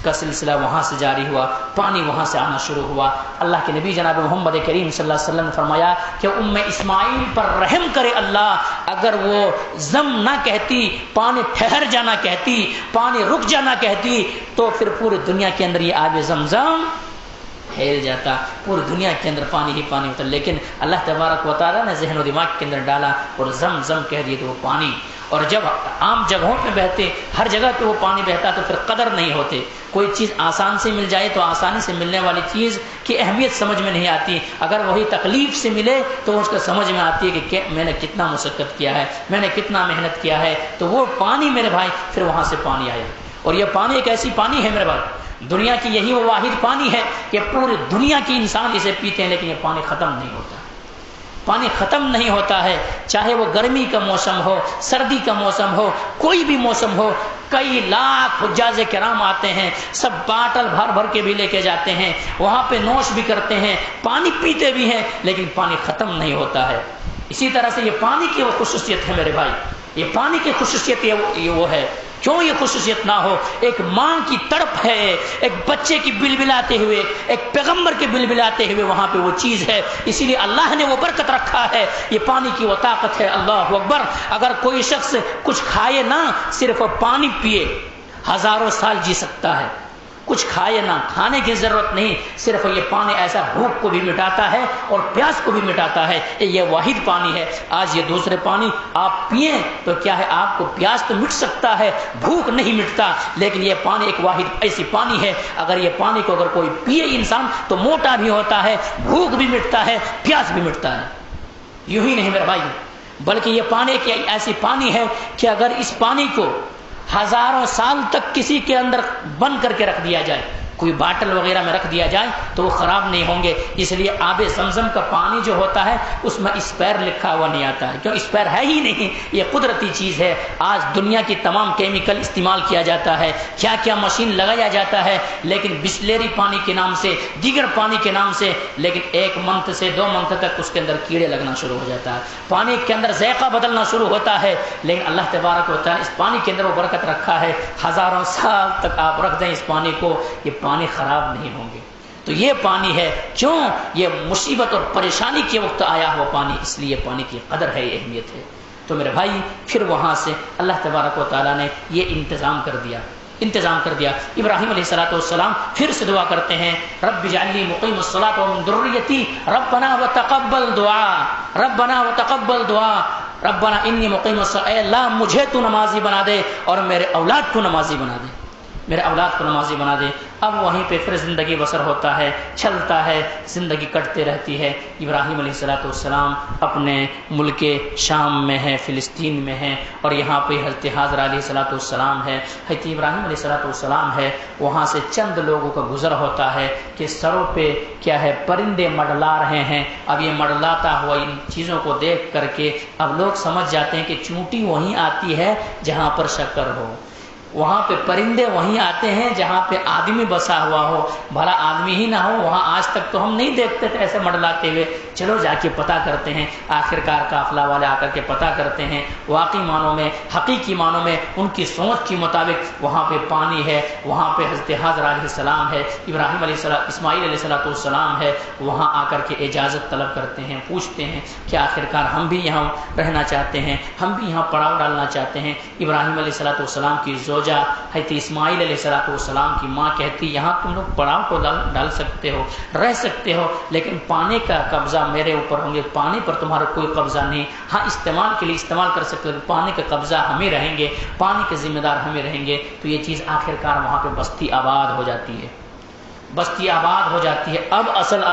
کا سلسلہ وہاں سے جاری ہوا، پانی وہاں سے آنا شروع ہوا۔ اللہ کے نبی جناب محمد کریم صلی اللہ علیہ وسلم نے فرمایا کہ اسماعیل پر رحم کرے اللہ، اگر وہ زم نہ کہتی، پانی ٹھہر جانا کہتی، پانی رک جانا کہتی، تو پھر پوری دنیا کے اندر یہ آب زمزم پھیل جاتا، پوری دنیا کے اندر پانی ہی پانی ہوتا۔ لیکن اللہ تبارک و تعالیٰ نے ذہن و دماغ کے اندر ڈالا اور زم زم کہہ دیے تو وہ پانی، اور جب عام جگہوں پہ بہتے، ہر جگہ پہ وہ پانی بہتا تو پھر قدر نہیں ہوتے۔ کوئی چیز آسان سے مل جائے تو آسانی سے ملنے والی چیز کی اہمیت سمجھ میں نہیں آتی، اگر وہی تکلیف سے ملے تو اس کا سمجھ میں آتی ہے کہ میں نے کتنا مشقت کیا ہے، میں نے کتنا محنت کیا ہے۔ تو وہ پانی میرے بھائی، پھر وہاں سے پانی آیا، اور یہ پانی ایک ایسی پانی ہے میرے بھائی، دنیا کی یہی وہ واحد پانی ہے کہ پوری دنیا کی انسان اسے پیتے ہیں، لیکن یہ پانی ختم نہیں ہوتا، پانی ختم نہیں ہوتا ہے، چاہے وہ گرمی کا موسم ہو، سردی کا موسم ہو، کوئی بھی موسم ہو۔ کئی لاکھ حجاج کرام آتے ہیں، سب باٹل بھر بھر کے بھی لے کے جاتے ہیں، وہاں پہ نوش بھی کرتے ہیں، پانی پیتے بھی ہیں، لیکن پانی ختم نہیں ہوتا ہے۔ اسی طرح سے یہ پانی کی وہ خصوصیت ہے میرے بھائی، یہ پانی کی خصوصیت یہ وہ ہے۔ کیوں یہ خصوصیت نہ ہو؟ ایک ماں کی تڑپ ہے، ایک بچے کی بلبلاتے ہوئے، ایک پیغمبر کے بلبلاتے ہوئے وہاں پہ وہ چیز ہے، اسی لیے اللہ نے وہ برکت رکھا ہے، یہ پانی کی وہ طاقت ہے۔ اللہ اکبر! اگر کوئی شخص کچھ کھائے نہ، صرف پانی پیے، ہزاروں سال جی سکتا ہے۔ کچھ کھائے نہ، کھانے کی ضرورت نہیں، صرف یہ پانی ایسا بھوک کو بھی مٹاتا ہے اور پیاس کو بھی مٹاتا ہے، یہ واحد پانی ہے۔ آج یہ دوسرے پانی آپ پئیں تو کیا ہے، آپ کو پیاس تو مٹ سکتا ہے، بھوک نہیں مٹتا، لیکن یہ پانی ایک واحد ایسی پانی ہے، اگر یہ پانی کو اگر کوئی پیے انسان تو موٹا بھی ہوتا ہے، بھوک بھی مٹتا ہے، پیاس بھی مٹتا ہے۔ یوں ہی نہیں میرے بھائی، بلکہ یہ پانی ایک ایسی پانی ہے کہ اگر اس پانی کو ہزاروں سال تک کسی کے اندر بند کر کے رکھ دیا جائے، کوئی باٹل وغیرہ میں رکھ دیا جائے تو وہ خراب نہیں ہوں گے۔ اس لیے آب زمزم کا پانی جو ہوتا ہے اس میں اسپائر لکھا ہوا نہیں آتا ہے، کیوں؟ اسپائر ہے ہی نہیں، یہ قدرتی چیز ہے۔ آج دنیا کی تمام کیمیکل استعمال کیا جاتا ہے، کیا کیا مشین لگایا جاتا ہے، لیکن بسلیری پانی کے نام سے، دیگر پانی کے نام سے، لیکن 1 منتھ سے 2 منتھ تک اس کے اندر کیڑے لگنا شروع ہو جاتا ہے، پانی کے اندر ذائقہ بدلنا شروع ہوتا ہے۔ لیکن اللہ تبارک و تعالیٰ اس پانی کے اندر وہ برکت رکھا ہے، ہزاروں سال تک آپ رکھ دیں اس پانی کو، یہ پانی خراب نہیں ہوں گے۔ تو یہ پانی ہے، کیوں؟ یہ مصیبت اور پریشانی کے وقت آیا ہوا پانی، اس لیے پانی کی قدر ہے، یہ اہمیت ہے۔ تو میرے بھائی، پھر وہاں سے اللہ تبارک و تعالیٰ نے یہ انتظام کر دیا انتظام کر دیا۔ ابراہیم علیہ السلام پھر سے دعا کرتے ہیں، رب اجعلنی مقیم الصلاۃ ومن ذریتی ربنا وتقبل دعا، ربنا وتقبل دعا، ربنا انی مقیم الصلاۃ، اے اللہ مجھے تو نمازی بنا دے اور میرے اولاد کو نمازی بنا دے، میرے اولاد کو نمازی بنا دے۔ اب وہیں پہ پھر زندگی بسر ہوتا ہے، چلتا ہے، زندگی کٹتے رہتی ہے۔ ابراہیم علیہ السلام اپنے ملک شام میں ہیں، فلسطین میں ہیں، اور یہاں پہ حضرت حاضرہ علیہ السلام ہے، حضرت ابراہیم علیہ السلام ہے۔ وہاں سے چند لوگوں کا گزر ہوتا ہے کہ سروں پہ کیا ہے، پرندے مڈلا رہے ہیں۔ اب یہ مڈلاتا ہوا ان چیزوں کو دیکھ کر کے اب لوگ سمجھ جاتے ہیں کہ چونٹی وہیں آتی ہے جہاں پر شکر ہو، وہاں پہ پرندے وہیں آتے ہیں جہاں پہ آدمی بسا ہوا ہو، بھلا آدمی ہی نہ ہو وہاں آج تک تو ہم نہیں دیکھتے تھے ایسے مڈلاتے ہوئے، چلو جا کے پتہ کرتے ہیں۔ آخرکار قافلہ والے آ کر کے پتہ کرتے ہیں، واقعی معنوں میں، حقیقی معنوں میں ان کی سوچ کے مطابق وہاں پہ پانی ہے، وہاں پہ حضرت حاضرہ علیہ السلام ہے، ابراہیم علیہ السلام، اسماعیل علیہ السلام ہے۔ وہاں آ کر کے اجازت طلب کرتے ہیں، پوچھتے ہیں کہ آخرکار ہم بھی یہاں رہنا چاہتے ہیں، ہم بھی یہاں پڑاؤ ڈالنا چاہتے ہیں۔ ابراہیم علیہ السلام کی زوجہ حضرت اسماعیل علیہ السلام کی ماں کہتی، یہاں تم لوگ پڑاؤ کو ڈال سکتے ہو، رہ سکتے ہو، لیکن پانی کا قبضہ میرے اوپر ہوں گے، پانی پر تمہارا کوئی قبضہ نہیں۔ ہاں استعمال کے لیے استعمال کر سکتے ہو، پانی کا قبضہ ہمیں رہیں گے، پانی کے ذمہ دار ہمیں رہیں گے۔ تو یہ چیز آخرکار وہاں پہ بستی آباد ہو جاتی ہے، بستی آباد ہو جاتی ہے۔ اب اصل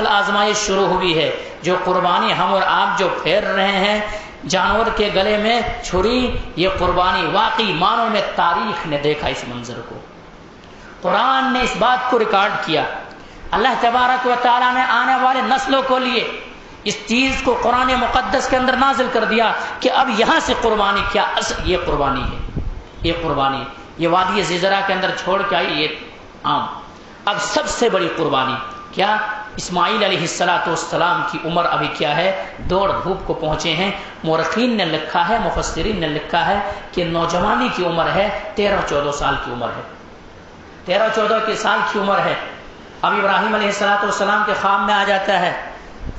آزمائش شروع ہوئی ہے۔ جو قربانی ہم اور آپ جو پھیر رہے ہیں جانور کے گلے میں چھری، یہ قربانی واقعی معنوں میں تاریخ نے دیکھا اس منظر کو، قرآن نے اس بات کو ریکارڈ کیا۔ اللہ تبارک و تعالیٰ نے آنے والے نسلوں کو لیے اس چیز کو قرآن مقدس کے اندر نازل کر دیا کہ اب یہاں سے قربانی کیا، یہ قربانی ہے، یہ قربانی، یہ وادی زیزرا کے اندر چھوڑ کے آئی یہ عام۔ اب سب سے بڑی قربانی کیا؟ اسماعیل علیہ السلام کی عمر ابھی کیا ہے، دوڑ دھوپ کو پہنچے ہیں۔ مورخین نے لکھا ہے، مفسرین نے لکھا ہے کہ نوجوانی کی عمر ہے 13-14 سال کی عمر ہے، 13-14 سال کی عمر ہے۔ اب ابراہیم علیہ السلام کے خواب میں آ جاتا ہے،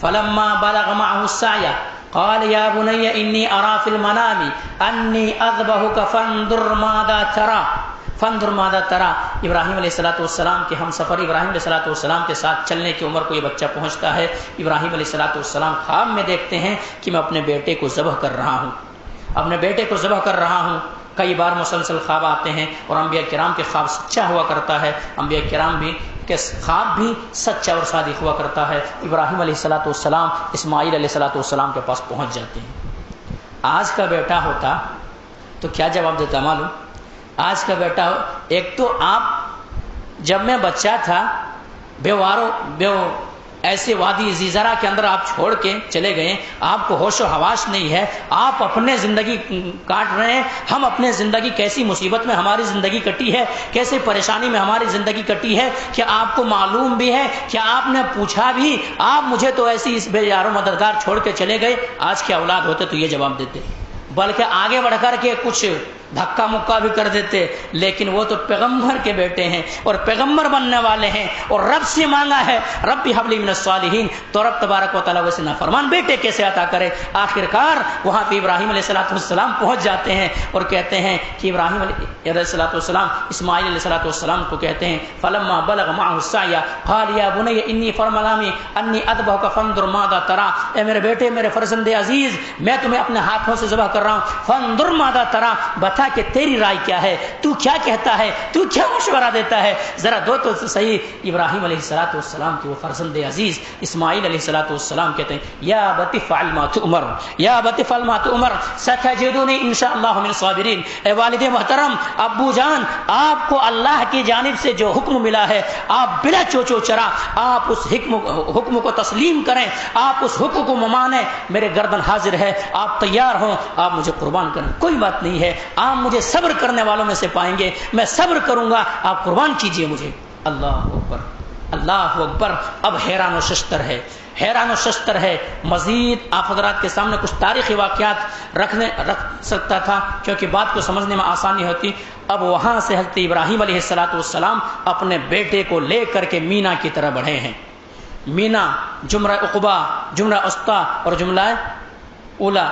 فلما بلغ معه السعي قال يا بني اني ارى في المنام اني اذبحك فانظر ماذا ترى، فانظر ماذا ترى۔ ابراہیم علیہ السلام کے ہم سفر ابراہیم علیہ السلام کے ساتھ چلنے کی عمر کو یہ بچہ پہنچتا ہے۔ ابراہیم علیہ السلام خواب میں دیکھتے ہیں کہ میں اپنے بیٹے کو ذبح کر رہا ہوں، اپنے بیٹے کو ذبح کر رہا ہوں۔ کئی بار مسلسل خواب آتے ہیں اور انبیاء کرام کے خواب سچا ہوا کرتا ہے، انبیاء کرام بھی کے خواب بھی سچا اور صادق ہوا کرتا ہے۔ ابراہیم علیہ السلام اسماعیل علیہ السلام کے پاس پہنچ جاتے ہیں۔ آج کا بیٹا ہوتا تو کیا جواب دیتا معلوم؟ آج کا بیٹا ہو، ایک تو آپ جب میں بچہ تھا ایسے وادی زیزرا کے اندر آپ چھوڑ کے چلے گئے، آپ کو ہوش و حواس نہیں ہے، آپ اپنے زندگی کاٹ رہے ہیں، ہم اپنے زندگی کیسی مصیبت میں ہماری زندگی کٹی ہے، کیسے پریشانی میں ہماری زندگی کٹی ہے کہ آپ کو معلوم بھی ہے کہ آپ نے پوچھا بھی، آپ مجھے تو ایسی اس بے یار و مددگار چھوڑ کے چلے گئے۔ آج کے اولاد ہوتے تو یہ جواب دیتے، بلکہ آگے بڑھ کر کے کچھ دھکا مکا بھی کر دیتے، لیکن وہ تو پیغمبر کے بیٹے ہیں اور پیغمبر بننے والے ہیں اور رب سے مانگا ہے رب حب لی من الصالحین، تو رب تبارک و تعالیٰ ویسے نافرمان بیٹے کیسے عطا کرے۔ آخرکار وہاں پہ ابراہیم علیہ السلام پہنچ جاتے ہیں اور کہتے ہیں کہ ابراہیم علیہ السلام اسماعیل علیہ السلام کو کہتے ہیں، فلما بلغ معه السعي قال يا بني اني فرملامي اني اذبحك فانظر ماذا ترى، اے میرے بیٹے، میرے فرزند عزیز، میں تمہیں اپنے ہاتھوں سے ذبح کر رہا ہوں، فانظر ماذا ترى، بتا کہ تیری رائے کیا ہے، تو کیا کہتا ہے، تو کیا مشورہ دیتا ہے، ذرا دو تو صحیح۔ ابراہیم علیہ السلام کی وہ فرزند عزیز اسماعیل علیہ السلام کہتے ہیں، یا ابت فعل ما تؤمر، یا ابت فعل ما تؤمر ستجدونی ان شاء اللہ من الصابرین۔ اے والد محترم، ابو جان، آپ کو اللہ کی جانب سے جو حکم ملا ہے، آپ بلا چوچو چرا آپ اس حکم کو تسلیم کریں، آپ اس حکم کو مانیں، میرے گردن حاضر ہے، آپ تیار ہوں، آپ مجھے قربان کریں، کوئی بات نہیں ہے، آپ مجھے صبر کرنے والوں میں سے پائیں گے، میں صبر کروں گا، آپ قربان کیجئے مجھے۔ اللہ اکبر، اللہ اکبر۔ اب حیران و ششتر ہے۔ مزید آپ حضرات کے سامنے کچھ تاریخی واقعات رکھ سکتا تھا کیونکہ بات کو سمجھنے میں آسانی ہوتی۔ اب وہاں سے حضرت ابراہیم علیہ السلام اپنے بیٹے کو لے کر کے مینا کی طرح بڑھے ہیں۔ مینا، جمرہ عقبہ، جمرہ وسطیٰ اور جملہ اولا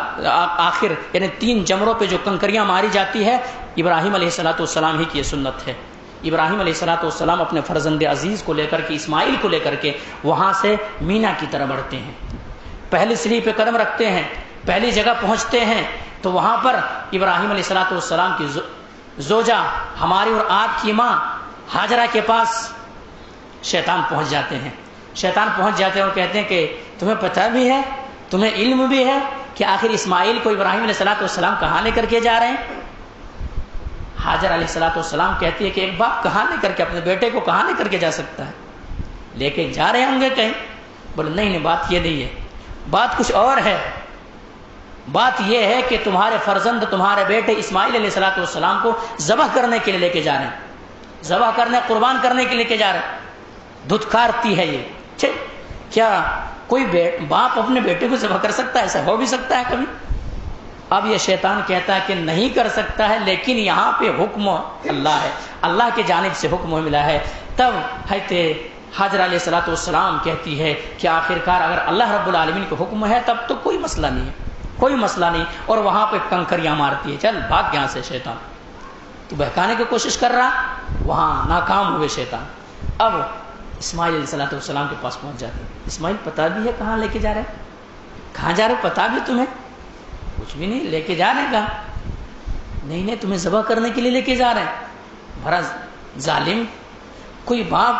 آخر یعنی 3 جمروں پہ جو کنکریاں ماری جاتی ہے، ابراہیم علیہ السلام ہی کی یہ سنت ہے۔ ابراہیم علیہ السلام اپنے فرزند عزیز کو لے کر کے، اسماعیل کو لے کر کے وہاں سے مینا کی طرف بڑھتے ہیں، پہلی سیڑھی پہ قدم رکھتے ہیں، پہلی جگہ پہنچتے ہیں تو وہاں پر ابراہیم علیہ السلام کی زوجہ ہماری اور آپ کی ماں ہاجرہ کے پاس شیطان پہنچ جاتے ہیں۔ شیطان پہنچ جاتے ہیں اور کہتے ہیں کہ تمہیں پتہ بھی ہے، تمہیں علم بھی ہے کہ آخر اسماعیل کو ابراہیم علیہ السلام کہاں لے کر کے جا رہے ہیں؟ ہاجر علیہ السلام کہتی ہے کہ ایک باپ کہاں لے کر کے اپنے بیٹے کو کہاں لے کر کے جا سکتا ہے؟ لے کے جا رہے ہوں گے کہیں؟ بولے نہیں، بات یہ نہیں ہے، بات کچھ اور ہے۔ بات یہ ہے کہ تمہارے فرزند، تمہارے بیٹے اسماعیل علیہ السلام کو ذبح کرنے کے لیے لے کے جا رہے ہیں، ذبح کرنے، قربان کرنے کے لیے لے کے جا رہے ہیں۔ دھتکارتی ہے یہ۔ کیا کوئی باپ اپنے بیٹے کو ذبح کر سکتا ہے؟ ایسا ہو بھی سکتا ہے کبھی؟ اب یہ شیطان کہتا ہے کہ نہیں کر سکتا ہے، لیکن یہاں پہ حکم اللہ ہے، اللہ کی جانب سے حکم ملا ہے۔ تب حاجرہ علیہ السلام کہتی ہے کہ آخرکار اگر اللہ رب العالمین کو حکم ہے تب تو کوئی مسئلہ نہیں ہے، کوئی مسئلہ نہیں، اور وہاں پہ کنکریاں مارتی ہے، چل بھاگ یہاں سے شیطان، تو بہکانے کی کوشش کر رہا، وہاں ناکام ہوئے شیطان۔ اب اسماعیل علیہ السلام کے پاس پہنچ جاتے ہیں۔ اسماعیل پتہ بھی ہے کہاں لے کے جا رہے ہیں؟ کہاں جا رہے ہیں پتہ بھی تمہیں؟ کچھ بھی نہیں، لے کے جا رہے ہیں کہاں؟ نہیں، تمہیں ذبح کرنے کے لیے لے کے جا رہے ہیں۔ بڑا ظالم، کوئی باپ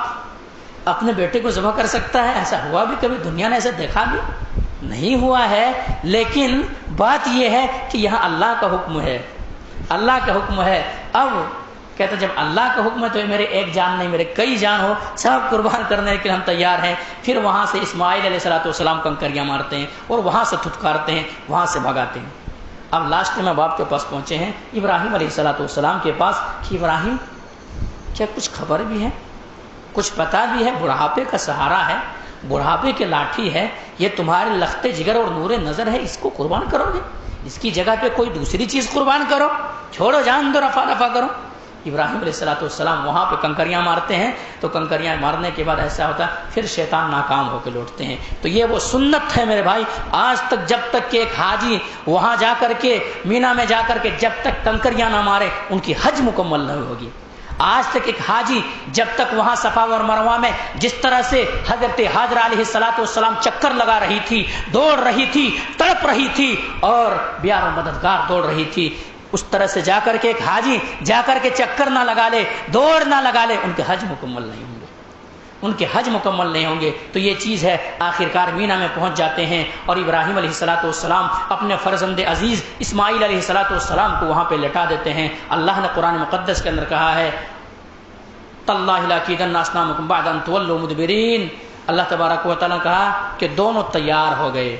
اپنے بیٹے کو ذبح کر سکتا ہے؟ ایسا ہوا بھی کبھی؟ دنیا نے ایسا دیکھا بھی نہیں ہوا ہے۔ لیکن بات یہ ہے کہ یہاں اللہ کا حکم ہے، اللہ کا حکم ہے۔ اب کہتا جب اللہ کا حکم ہے تو میرے ایک جان نہیں، میرے کئی جان ہو، سب قربان کرنے کے لیے ہم تیار ہیں۔ پھر وہاں سے اسماعیل علیہ السلام کنکریاں مارتے ہیں اور وہاں سے تھتکارتے ہیں، وہاں سے بھگاتے ہیں۔ اب لاسٹ میں باپ کے پاس پہنچے ہیں، ابراہیم علیہ السلام کے پاس، کہ ابراہیم کیا کچھ خبر بھی ہے، کچھ پتہ بھی ہے؟ بڑھاپے کا سہارا ہے، بڑھاپے کی لاٹھی ہے، یہ تمہارے لخت جگر اور نور نظر ہے، اس کو قربان کرو گے؟ اس کی جگہ پہ کوئی دوسری چیز قربان کرو، چھوڑو، جان دو، رفع رفع کرو۔ ابراہیم علیہ السلام وہاں پہ کنکریاں مارتے ہیں، تو کنکریاں مارنے کے بعد ایسا ہوتا ہے پھر شیطان ناکام ہو کے لوٹتے ہیں۔ تو یہ وہ سنت ہے میرے بھائی، آج تک جب تک کہ ایک حاجی وہاں جا کر کے، مینا میں جا کر کے جب تک کنکریاں نہ مارے ان کی حج مکمل نہیں ہوگی۔ آج تک ایک حاجی جب تک وہاں صفا اور مروہ میں جس طرح سے حضرت حاجرہ علیہ السلام چکر لگا رہی تھی، دوڑ رہی تھی، تڑپ رہی تھی اور بیار و مددگار دوڑ رہی تھی، اس طرح سے جا کر کے ایک حاجی جا کر کے چکر نہ لگا لے، دوڑ نہ لگا لے، ان کے حج مکمل نہیں ہوں گے، ان کے حج مکمل نہیں ہوں گے۔ تو یہ چیز ہے، آخرکار مینا میں پہنچ جاتے ہیں اور ابراہیم علیہ السلام اپنے فرزند عزیز اسماعیل علیہ السلام کو وہاں پہ لٹا دیتے ہیں۔ اللہ نے قرآن مقدس کے اندر کہا ہے تاللہ لاکیدن اصنامکم بعد ان تولوا مدبرین۔ اللہ تبارک و تعالیٰ نے کہا کہ دونوں تیار ہو گئے،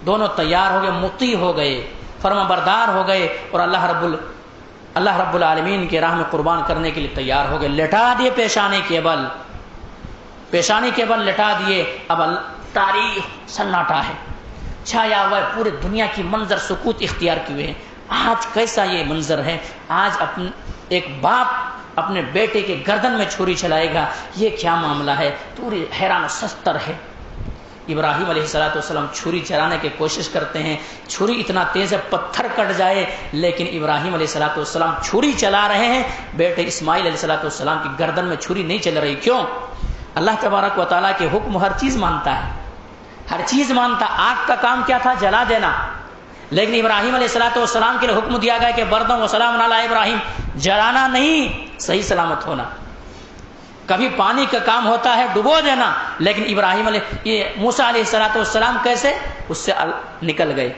دونوں تیار ہو گئے، مطیع ہو گئے، فرما بردار ہو گئے، اور اللہ رب العالمین کی راہ میں قربان کرنے کے لیے تیار ہو گئے۔ لٹا دیے پیشانی کے بل لٹا دیے۔ اب تاریخ سناٹا ہے، چھایا ہوا ہے، پورے دنیا کی منظر سکوت اختیار کیے ہیں۔ آج کیسا یہ منظر ہے؟ آج ایک باپ اپنے بیٹے کے گردن میں چھری چلائے گا، یہ کیا معاملہ ہے؟ پوری حیران و سستر ہے۔ ابراہیم علیہ السلام چھری چلانے کی کوشش کرتے ہیں، چھری اتنا تیز ہے پتھر کٹ جائے، لیکن ابراہیم علیہ السلام چھری چلا رہے ہیں، بیٹے اسماعیل علیہ السلام کی گردن میں چھری نہیں چل رہی۔ کیوں؟ اللہ تبارک و تعالیٰ کے حکم ہر چیز مانتا ہے، ہر چیز مانتا۔ آگ کا کام کیا تھا؟ جلا دینا، لیکن ابراہیم علیہ السلام کے لیے حکم دیا گیا کہ بردم و سلام علی ابراہیم، جلانا نہیں، صحیح سلامت ہونا۔ کبھی پانی کا کام ہوتا ہے ڈبو دینا، لیکن موسیٰ علیہ السلام کیسے اس سے نکل گئے۔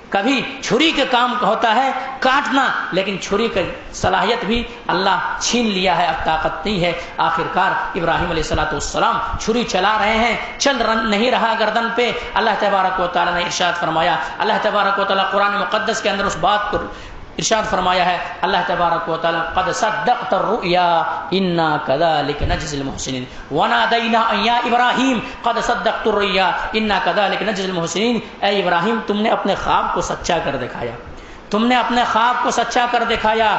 کبھی چھری کا کام ہوتا ہے کاٹنا، لیکن چھری کی صلاحیت بھی اللہ چھین لیا ہے، اب طاقت نہیں ہے۔ آخرکار ابراہیم علیہ السلام چھری چلا رہے ہیں، چل نہیں رہا گردن پہ۔ اللہ تبارک و تعالیٰ نے ارشاد فرمایا، اللہ تبارک و تعالیٰ قرآن مقدس کے اندر اس بات کو ارشاد فرمایا ہے، اللہ تبارک و تعالیٰ قد صدقت الرؤیا انا كذلك نجزي المحسنين ونادینا ان یا ابراہیم قد صدقت الرؤیا انا كذلك نجزي المحسنين۔ اے ابراہیم، تم نے اپنے خواب کو سچا کر دکھایا، تم نے اپنے خواب کو سچا کر دکھایا۔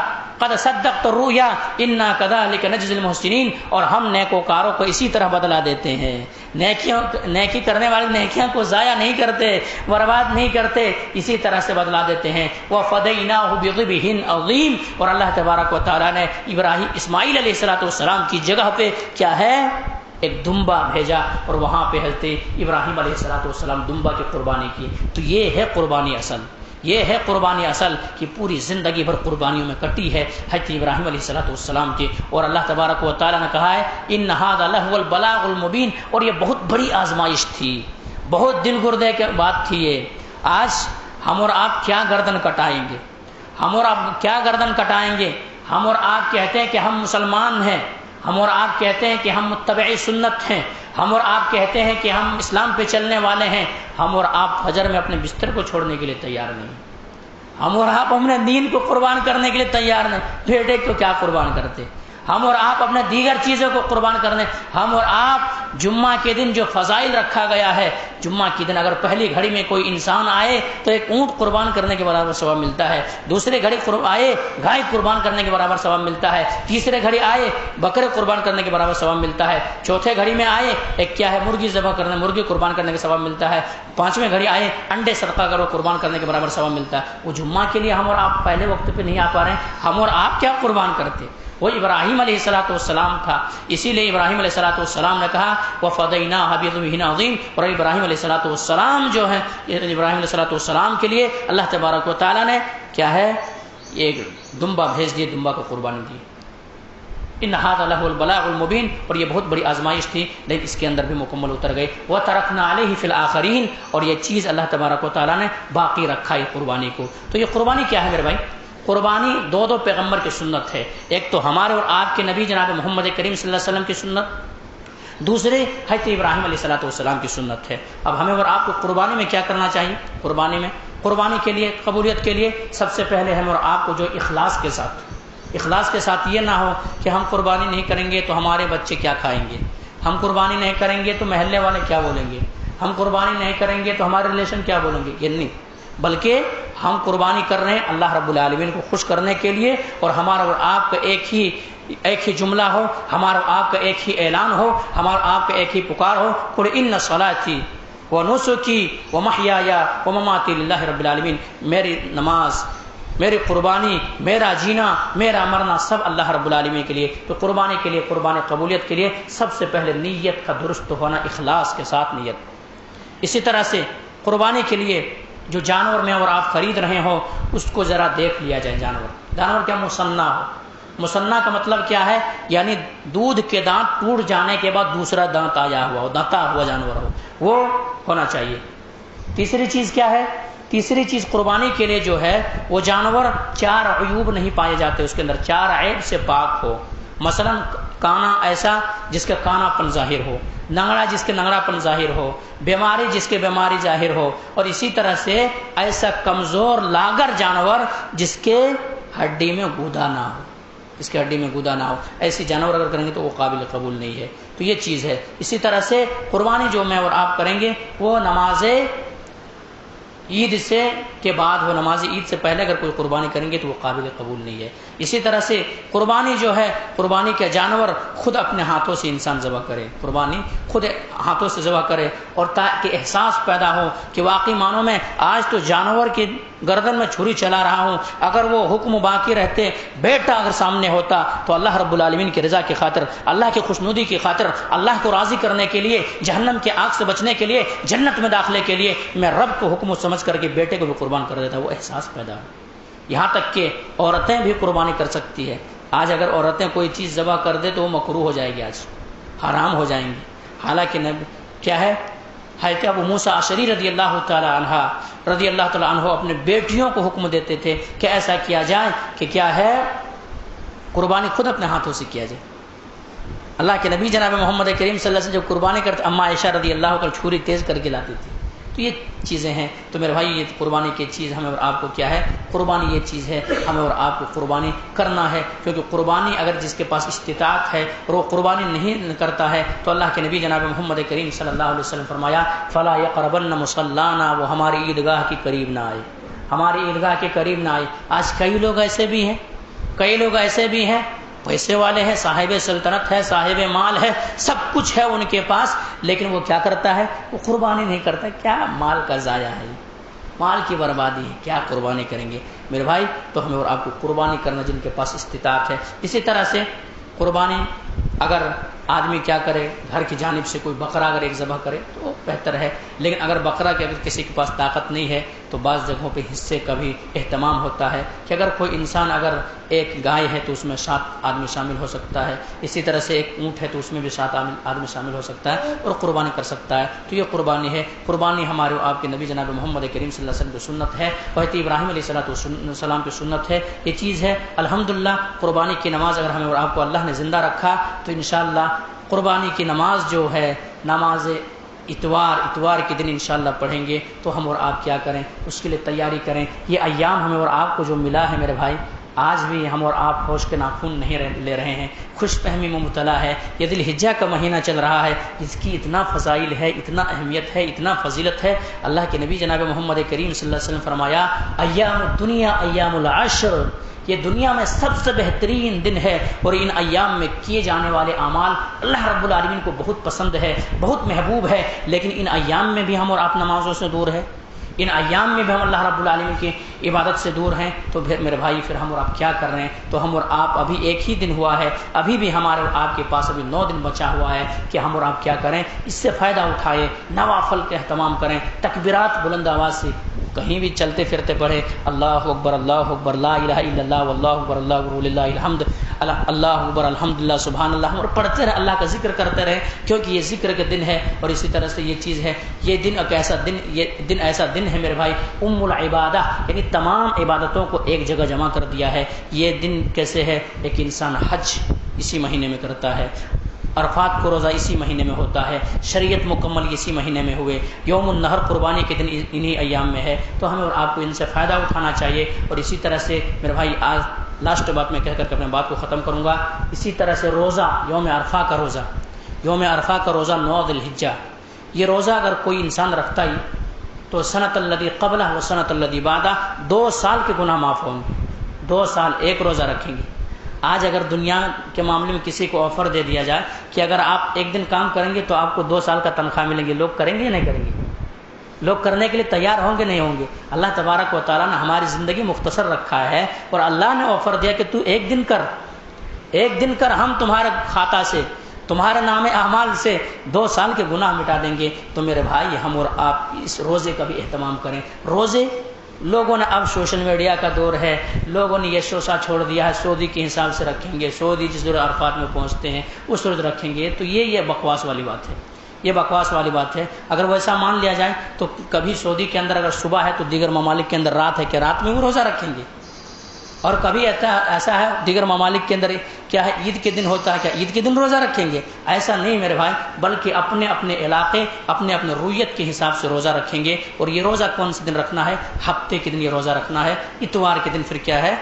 قد صدقت الرؤیا انا کذالک نجزی المحسنین، اور ہم نیکوکاروں کو اسی طرح بدلہ دیتے ہیں، نیکی کرنے والے نیکیاں کو ضائع نہیں کرتے، برباد نہیں کرتے، اسی طرح سے بدلا دیتے ہیں۔ وَفَدَيْنَاهُ بِذِبْحٍ عَظِيمٍ، اور اللہ تبارک و تعالیٰ نے اسماعیل علیہ السلام کی جگہ پہ کیا ہے، ایک دمبا بھیجا، اور وہاں پہ حضرت ابراہیم علیہ السلام دمبا کی قربانی کی۔ تو یہ ہے قربانی اصل، یہ ہے قربانی اصل کہ پوری زندگی بھر قربانیوں میں کٹی ہے حضرت ابراہیم علیہ السلام کی۔ اور اللہ تبارک و تعالیٰ نے کہا ہے ان ھذا لہو البلاغ المبین، اور یہ بہت بڑی آزمائش تھی، بہت دل گردے کی بات تھی یہ۔ آج ہم اور آپ کیا گردن کٹائیں گے، ہم اور آپ کیا گردن کٹائیں گے؟ ہم اور آپ کہتے ہیں کہ ہم مسلمان ہیں، ہم اور آپ کہتے ہیں کہ ہم متبع سنت ہیں، ہم اور آپ کہتے ہیں کہ ہم اسلام پہ چلنے والے ہیں، ہم اور آپ فجر میں اپنے بستر کو چھوڑنے کے لیے تیار نہیں، ہم اور آپ اپنے دین کو قربان کرنے کے لیے تیار نہیں، بیٹے کو کیا قربان کرتے، ہم اور آپ اپنے دیگر چیزوں کو قربان کرنے، ہم اور آپ جمعہ کے دن جو فضائل رکھا گیا ہے، جمعہ کے دن اگر پہلی گھڑی میں کوئی انسان آئے تو ایک اونٹ قربان کرنے کے برابر ثواب ملتا ہے، دوسرے گھڑی آئے گائے قربان کرنے کے برابر ثواب ملتا ہے، تیسرے گھڑی آئے بکرے قربان کرنے کے برابر ثواب ملتا ہے، چوتھے گھڑی میں آئے ایک کیا ہے مرغی ذبح کرنے، مرغی قربان کرنے کا ثواب ملتا ہے، پانچویں گھڑی آئے انڈے صدقہ کرو قربان کرنے کے برابر ثواب ملتا ہے۔ وہ جمعہ کے لیے ہم اور آپ پہلے وقت پہ نہیں آ پا رہے ہیں، ہم اور آپ کیا قربان کرتے؟ وہ ابراہیم علیہ السلام تھا، اسی لیے ابراہیم علیہ السلام نے کہا وَفَدَيْنَاهُ بِذِبْحٍ عَظِيمٍ، اور ابراہیم علیہ السلام جو ہے، ابراہیم علیہ السلام کے لیے اللہ تبارک و تعالیٰ نے کیا ہے ایک دمبا بھیج دیے، دمبا کو قربانی دی۔ ان ھذا لہو البلاغ المبین، اور یہ بہت بڑی آزمائش تھی لیکن اس کے اندر بھی مکمل اتر گئے۔ وَتَرَكْنَا عَلَيْهِ فِي الْآخِرِينَ، اور یہ چیز اللہ تبارک و تعالیٰ نے باقی رکھا ہے قربانی کو۔ تو یہ قربانی کیا ہے میرے بھائی؟ قربانی دو پیغمبر کی سنت ہے، ایک تو ہمارے اور آپ کے نبی جناب محمد کریم صلی اللہ علیہ وسلم کی سنت، دوسرے حضرت ابراہیم علیہ السلام کی سنت ہے۔ اب ہمیں اور آپ کو قربانی میں کیا کرنا چاہیے؟ قربانی کے لیے قبولیت کے لیے سب سے پہلے ہم اور آپ کو جو اخلاص کے ساتھ یہ نہ ہو کہ ہم قربانی نہیں کریں گے تو ہمارے بچے کیا کھائیں گے، ہم قربانی نہیں کریں گے تو محلے والے کیا بولیں گے، ہم قربانی نہیں کریں گے تو ہمارے ریلیشن کیا بولیں گے، یہ نہیں، بلکہ ہم قربانی کر رہے ہیں اللہ رب العالمین کو خوش کرنے کے لیے، اور ہمارا اور آپ کا ایک ہی جملہ ہو، ہمارا آپ کا ایک ہی اعلان ہو، ہمارا آپ کا ایک ہی پکار ہو، قل ان صلاتی ونسکی ومحیایا ومماتی للہ رب العالمین، میری نماز، میری قربانی، میرا جینا، میرا مرنا سب اللہ رب العالمین کے لیے۔ تو قربانی کے لیے، قربانی قبولیت کے لیے سب سے پہلے نیت کا درست ہونا، اخلاص کے ساتھ نیت۔ اسی طرح سے قربانی کے لیے جو جانور میں اور آپ خرید رہے ہو اس کو ذرا دیکھ لیا جائے، جانور کیا مصنع ہو۔ مصنع کا مطلب کیا ہے؟ یعنی دودھ کے دانت ٹوٹ جانے کے بعد دوسرا دانت آیا ہوا ہو، دانتا ہوا جانور ہو، وہ ہونا چاہیے۔ تیسری چیز کیا ہے؟ تیسری چیز قربانی کے لیے جو ہے وہ جانور 4 عیوب نہیں پائے جاتے، اس کے اندر 4 عیب سے پاک ہو۔ مثلا کانا ایسا جس کا کانا پن ظاہر ہو، ننگڑا جس کے ننگڑا پن ظاہر ہو، بیماری جس کے بیماری ظاہر ہو، اور اسی طرح سے ایسا کمزور لاگر جانور جس کے ہڈی میں گودا نہ ہو، ایسی جانور اگر کریں گے تو وہ قابل قبول نہیں ہے۔ تو یہ چیز ہے۔ اسی طرح سے قربانی جو میں اور آپ کریں گے وہ نماز عید سے کے بعد ہو، نماز عید سے پہلے اگر کوئی قربانی کریں گے تو وہ قابل قبول نہیں ہے۔ اسی طرح سے قربانی جو ہے، قربانی کے جانور خود اپنے ہاتھوں سے انسان ذبح کرے، قربانی خود ہاتھوں سے ذبح کرے، اور تاکہ احساس پیدا ہو کہ واقعی معنوں میں آج تو جانور کی گردن میں چھری چلا رہا ہوں، اگر وہ حکم باقی رہتے، بیٹا اگر سامنے ہوتا تو اللہ رب العالمین کی رضا کی خاطر، اللہ کی خوشنودی کی خاطر، اللہ کو راضی کرنے کے لیے، جہنم کے آگ سے بچنے کے لیے، جنت میں داخلے کے لیے میں رب کو حکم سمجھ کر کے بیٹے کو بھی قربان کر دیتا۔ وہ احساس پیدا ہو۔ یہاں تک کہ عورتیں بھی قربانی کر سکتی ہے۔ آج اگر عورتیں کوئی چیز ذبح کر دے تو وہ مکروہ ہو جائے گی، آج حرام ہو جائیں گی۔ حالانکہ کیا ہے، حضرت ابو موسیٰ اشعری رضی اللہ تعالی عنہ اپنے بیٹیوں کو حکم دیتے تھے کہ ایسا کیا جائے کہ کیا ہے، قربانی خود اپنے ہاتھوں سے کیا جائے۔ اللہ کے نبی جناب محمد کریم صلی اللہ علیہ وسلم جب قربانی کرتے، اما عائشہ رضی اللہ عنہا چھری تیز کر کے لاتی تھی۔ تو یہ چیزیں ہیں۔ تو میرے بھائی یہ قربانی کی چیز ہمیں اور آپ کو کیا ہے، قربانی یہ چیز ہے، ہمیں اور آپ کو قربانی کرنا ہے، کیونکہ قربانی اگر جس کے پاس استطاعت ہے اور وہ قربانی نہیں کرتا ہے تو اللہ کے نبی جناب محمد کریم صلی اللہ علیہ وسلم فرمایا فلا یقربن مصلانا، وہ ہماری عیدگاہ کے قریب نہ آئے، ہماری عیدگاہ کے قریب نہ آئے۔ آج کئی لوگ ایسے بھی ہیں کئی لوگ ایسے بھی ہیں پیسے والے ہیں، صاحب سلطنت ہے، صاحب مال ہے، سب کچھ ہے ان کے پاس، لیکن وہ کیا کرتا ہے؟ وہ قربانی نہیں کرتا۔ کیا مال کا ضائع ہے، مال کی بربادی ہے، کیا قربانی کریں گے میرے بھائی؟ تو ہمیں اور آپ کو قربانی کرنا جن کے پاس استطاعت ہے۔ اسی طرح سے قربانی اگر آدمی کیا کرے، گھر کی جانب سے کوئی بکرا اگر ایک ذبح کرے تو بہتر ہے، لیکن اگر بکرا کے اگر کسی کے پاس طاقت نہیں ہے تو بعض جگہوں پہ حصے کا بھی اہتمام ہوتا ہے کہ اگر کوئی انسان اگر ایک گائے ہے تو اس میں 7 آدمی شامل ہو سکتا ہے، اسی طرح سے ایک اونٹ ہے تو اس میں بھی 7 آدمی شامل ہو سکتا ہے اور قربانی کر سکتا ہے، تو یہ قربانی ہے۔ قربانی ہمارے آپ کے نبی جناب محمد کریم صلی اللہ علیہ وسلم کی سنت ہے، حضرت ابراہیم علیہ السلام کی سنت ہے، یہ چیز ہے۔ الحمدللہ قربانی کی نماز اگر ہمیں اور آپ کو اللہ نے زندہ رکھا تو انشاءاللہ قربانی کی نماز جو ہے، نماز اتوار کے دن انشاءاللہ پڑھیں گے، تو ہم اور آپ کیا کریں؟ اس کے لیے تیاری کریں۔ یہ ایام ہمیں اور آپ کو جو ملا ہے میرے بھائی، آج بھی ہم اور آپ ہوش کے ناخن نہیں لے رہے ہیں، خوش فہمی میں مبتلا ہے۔ یہ ذی الحجہ کا مہینہ چل رہا ہے، اس کی اتنا فضائل ہے، اتنا اہمیت ہے، اتنا فضیلت ہے۔ اللہ کے نبی جناب محمد کریم صلی اللہ علیہ وسلم فرمایا، ایام الدنیا ایام العشر، یہ دنیا میں سب سے بہترین دن ہے، اور ان ایام میں کیے جانے والے اعمال اللہ رب العالمین کو بہت پسند ہے، بہت محبوب ہے، لیکن ان ایام میں بھی ہم اور آپ نمازوں سے دور ہیں، ان ایام میں بھی ہم اللہ رب العالمین کی عبادت سے دور ہیں، تو پھر میرے بھائی پھر ہم اور آپ کیا کر رہے ہیں؟ تو ہم اور آپ ابھی ایک ہی دن ہوا ہے، ابھی بھی ہمارے اور آپ کے پاس ابھی 9 دن بچا ہوا ہے کہ ہم اور آپ کیا کریں؟ اس سے فائدہ اٹھائے، نوافل کا اہتمام کریں، تکبیرات بلند آواز سے کہیں بھی چلتے پھرتے پڑھے، اللہ اکبر لا الہ الا اللہ واللہ اکبر اللہ اکبر وللہ الحمد، اللہ اکبر الحمدللہ سبحان اللہ، اور پڑھتے رہے، اللہ کا ذکر کرتے رہے، کیونکہ یہ ذکر کا دن ہے۔ اور اسی طرح سے یہ چیز ہے، یہ دن ایسا دن ہے میرے بھائی، ام العبادہ، یعنی تمام عبادتوں کو ایک جگہ جمع کر دیا ہے۔ یہ دن کیسے ہے؟ ایک انسان حج اسی مہینے میں کرتا ہے، عرفات کو روزہ اسی مہینے میں ہوتا ہے، شریعت مکمل اسی مہینے میں ہوئے، یوم النحر قربانی کے دن انہی ایام میں ہے، تو ہمیں اور آپ کو ان سے فائدہ اٹھانا چاہیے۔ اور اسی طرح سے میرے بھائی آج لاسٹ بات میں کہہ کر کے اپنے بات کو ختم کروں گا، اسی طرح سے روزہ، یوم عرفہ کا روزہ 9 ذی الحجہ، یہ روزہ اگر کوئی انسان رکھتا ہی تو سنت الذی قبلہ و سنت الذی بعدہ، 2 سال کے گناہ معاف ہوں گے، 2 سال ایک روزہ رکھیں گے۔ آج اگر دنیا کے معاملے میں کسی کو آفر دے دیا جائے کہ اگر آپ ایک دن کام کریں گے تو آپ کو 2 سال کا تنخواہ ملیں گے، لوگ کریں گے یا نہیں کریں گے؟ لوگ کرنے کے لیے تیار ہوں گے نہیں ہوں گے؟ اللہ تبارک و تعالیٰ نے ہماری زندگی مختصر رکھا ہے، اور اللہ نے آفر دیا کہ تو ایک دن کر، ہم تمہارے کھاتا سے، تمہارے نام اعمال سے 2 سال کے گناہ مٹا دیں گے۔ تو میرے بھائی ہم اور آپ اس روزے کا بھی اہتمام کریں۔ روزے لوگوں نے، اب سوشل میڈیا کا دور ہے، لوگوں نے یہ شوشہ چھوڑ دیا ہے، سعودی کے حساب سے رکھیں گے، سعودی جس روز عرفات میں پہنچتے ہیں اس روز رکھیں گے، تو یہ بکواس والی بات ہے، یہ بکواس والی بات ہے۔ اگر ویسا مان لیا جائے تو کبھی سعودی کے اندر اگر صبح ہے تو دیگر ممالک کے اندر رات ہے، کہ رات میں وہ روزہ رکھیں گے؟ اور کبھی ایسا ہے دیگر ممالک کے اندر کیا ہے، عید کے دن ہوتا ہے، کیا عید کے دن روزہ رکھیں گے؟ ایسا نہیں میرے بھائی، بلکہ اپنے اپنے علاقے، اپنے اپنے رویت کے حساب سے روزہ رکھیں گے۔ اور یہ روزہ کون سے دن رکھنا ہے؟ ہفتے کے دن یہ روزہ رکھنا ہے، اتوار کے دن پھر کیا ہے؟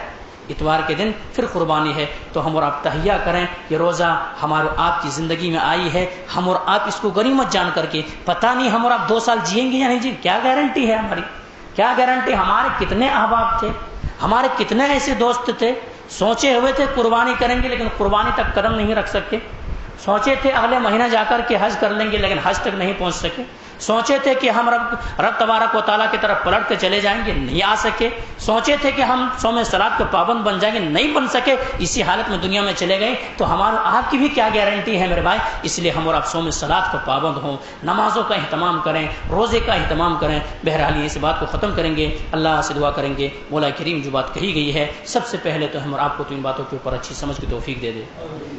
اتوار کے دن پھر قربانی ہے۔ تو ہم اور آپ تہیہ کریں، یہ روزہ ہمارے آپ کی زندگی میں آئی ہے، ہم اور آپ اس کو غنیمت جان کر کے، پتہ نہیں ہم اور آپ 2 سال جئیں گے یا نہیں جئیں گے، کیا گارنٹی ہے ہماری؟ کیا گارنٹی؟ ہمارے کتنے احباب تھے، ہمارے کتنے ایسے دوست تھے، سوچے ہوئے تھے قربانی کریں گے لیکن قربانی تک قدم نہیں رکھ سکے، سوچے تھے اگلے مہینہ جا کر کے حج کر لیں گے لیکن حج تک نہیں پہنچ سکے، سوچے تھے کہ ہم رب تبارک و تعالیٰ کی طرف پلٹ کے چلے جائیں گے، نہیں آ سکے، سوچے تھے کہ ہم صوم صلات کے پابند بن جائیں گے، نہیں بن سکے، اسی حالت میں دنیا میں چلے گئے۔ تو ہمارے آپ کی بھی کیا گارنٹی ہے میرے بھائی؟ اس لیے ہم اور آپ صوم صلات کا پابند ہوں، نمازوں کا اہتمام کریں، روزے کا اہتمام کریں۔ بہرحال اس بات کو ختم کریں گے، اللہ سے دعا کریں گے مولا کریم جو بات کہی گئی ہے سب سے پہلے تو ہم اور آپ کو تو ان باتوں کے اوپر اچھی سمجھ کی توفیق دے دے،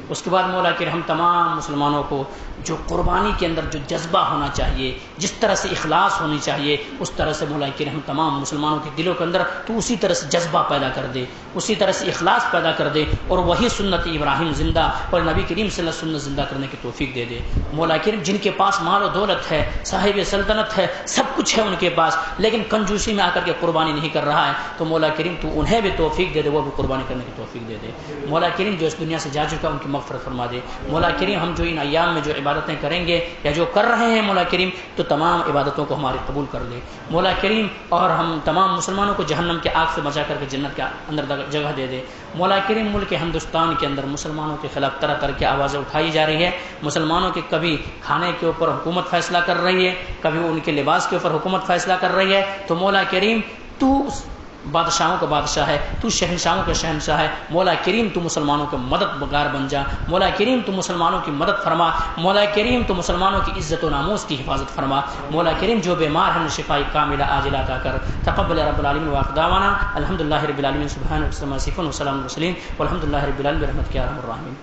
اس کے بعد مولا کریم ہم تمام مسلمانوں کو جو قربانی کے اندر جو جذبہ ہونا چاہیے، جس طرح سے اخلاص ہونی چاہیے، اس طرح سے مولا کریم ہم تمام مسلمانوں کے دلوں کے اندر تو اسی طرح سے جذبہ پیدا کر دے، اسی طرح سے اخلاص پیدا کر دے، اور وہی سنت ابراہیم زندہ اور نبی کریم صلی اللہ علیہ وسلم زندہ کرنے کی توفیق دے دے۔ مولا کریم جن کے پاس مال و دولت ہے، صاحب سلطنت ہے، سب کچھ ہے ان کے پاس، لیکن کنجوسی میں آ کر کے قربانی نہیں کر رہا ہے، تو مولا کریم تو انہیں بھی توفیق دے دے، وہ بھی قربانی کرنے کی توفیق دے دے۔ مولا کریم جو اس دنیا سے جا چکا ان کی مغفرت فرما دے۔ مولا کریم ہم جو ان ایام میں جو عبادتیں کریں گے یا جو کر رہے ہیں مولا کریم، تو تمام عبادتوں کو ہماری قبول کر لے مولا کریم، اور ہم تمام مسلمانوں کو جہنم کے آگ سے بچا کر کے جنت کے اندر جگہ دے دے مولا کریم۔ ملک ہندوستان کے اندر مسلمانوں کے خلاف طرح طرح کی آوازیں اٹھائی جا رہی ہے، مسلمانوں کے کبھی کھانے کے اوپر حکومت فیصلہ کر رہی ہے، کبھی ان کے لباس کے اوپر حکومت فیصلہ کر رہی ہے، تو مولا کریم تو بادشاہوں کا بادشاہ ہے، تو شہنشاہوں کا شہنشاہ ہے، مولا کریم تو مسلمانوں کے مددگار بن جا، مولا کریم تو مسلمانوں کی مدد فرما، مولا کریم تو مسلمانوں کی عزت و ناموس کی حفاظت فرما، مولا کریم جو بیمار ہیں شفاء کاملہ عاجلہ عطا کر۔ تقبل رب العالمین واخر دعوانا الحمدللہ رب العالمین، سبحان و سلام و سلام والحمدللہ رب العالمین برحمتک یا ارحم الراحمین۔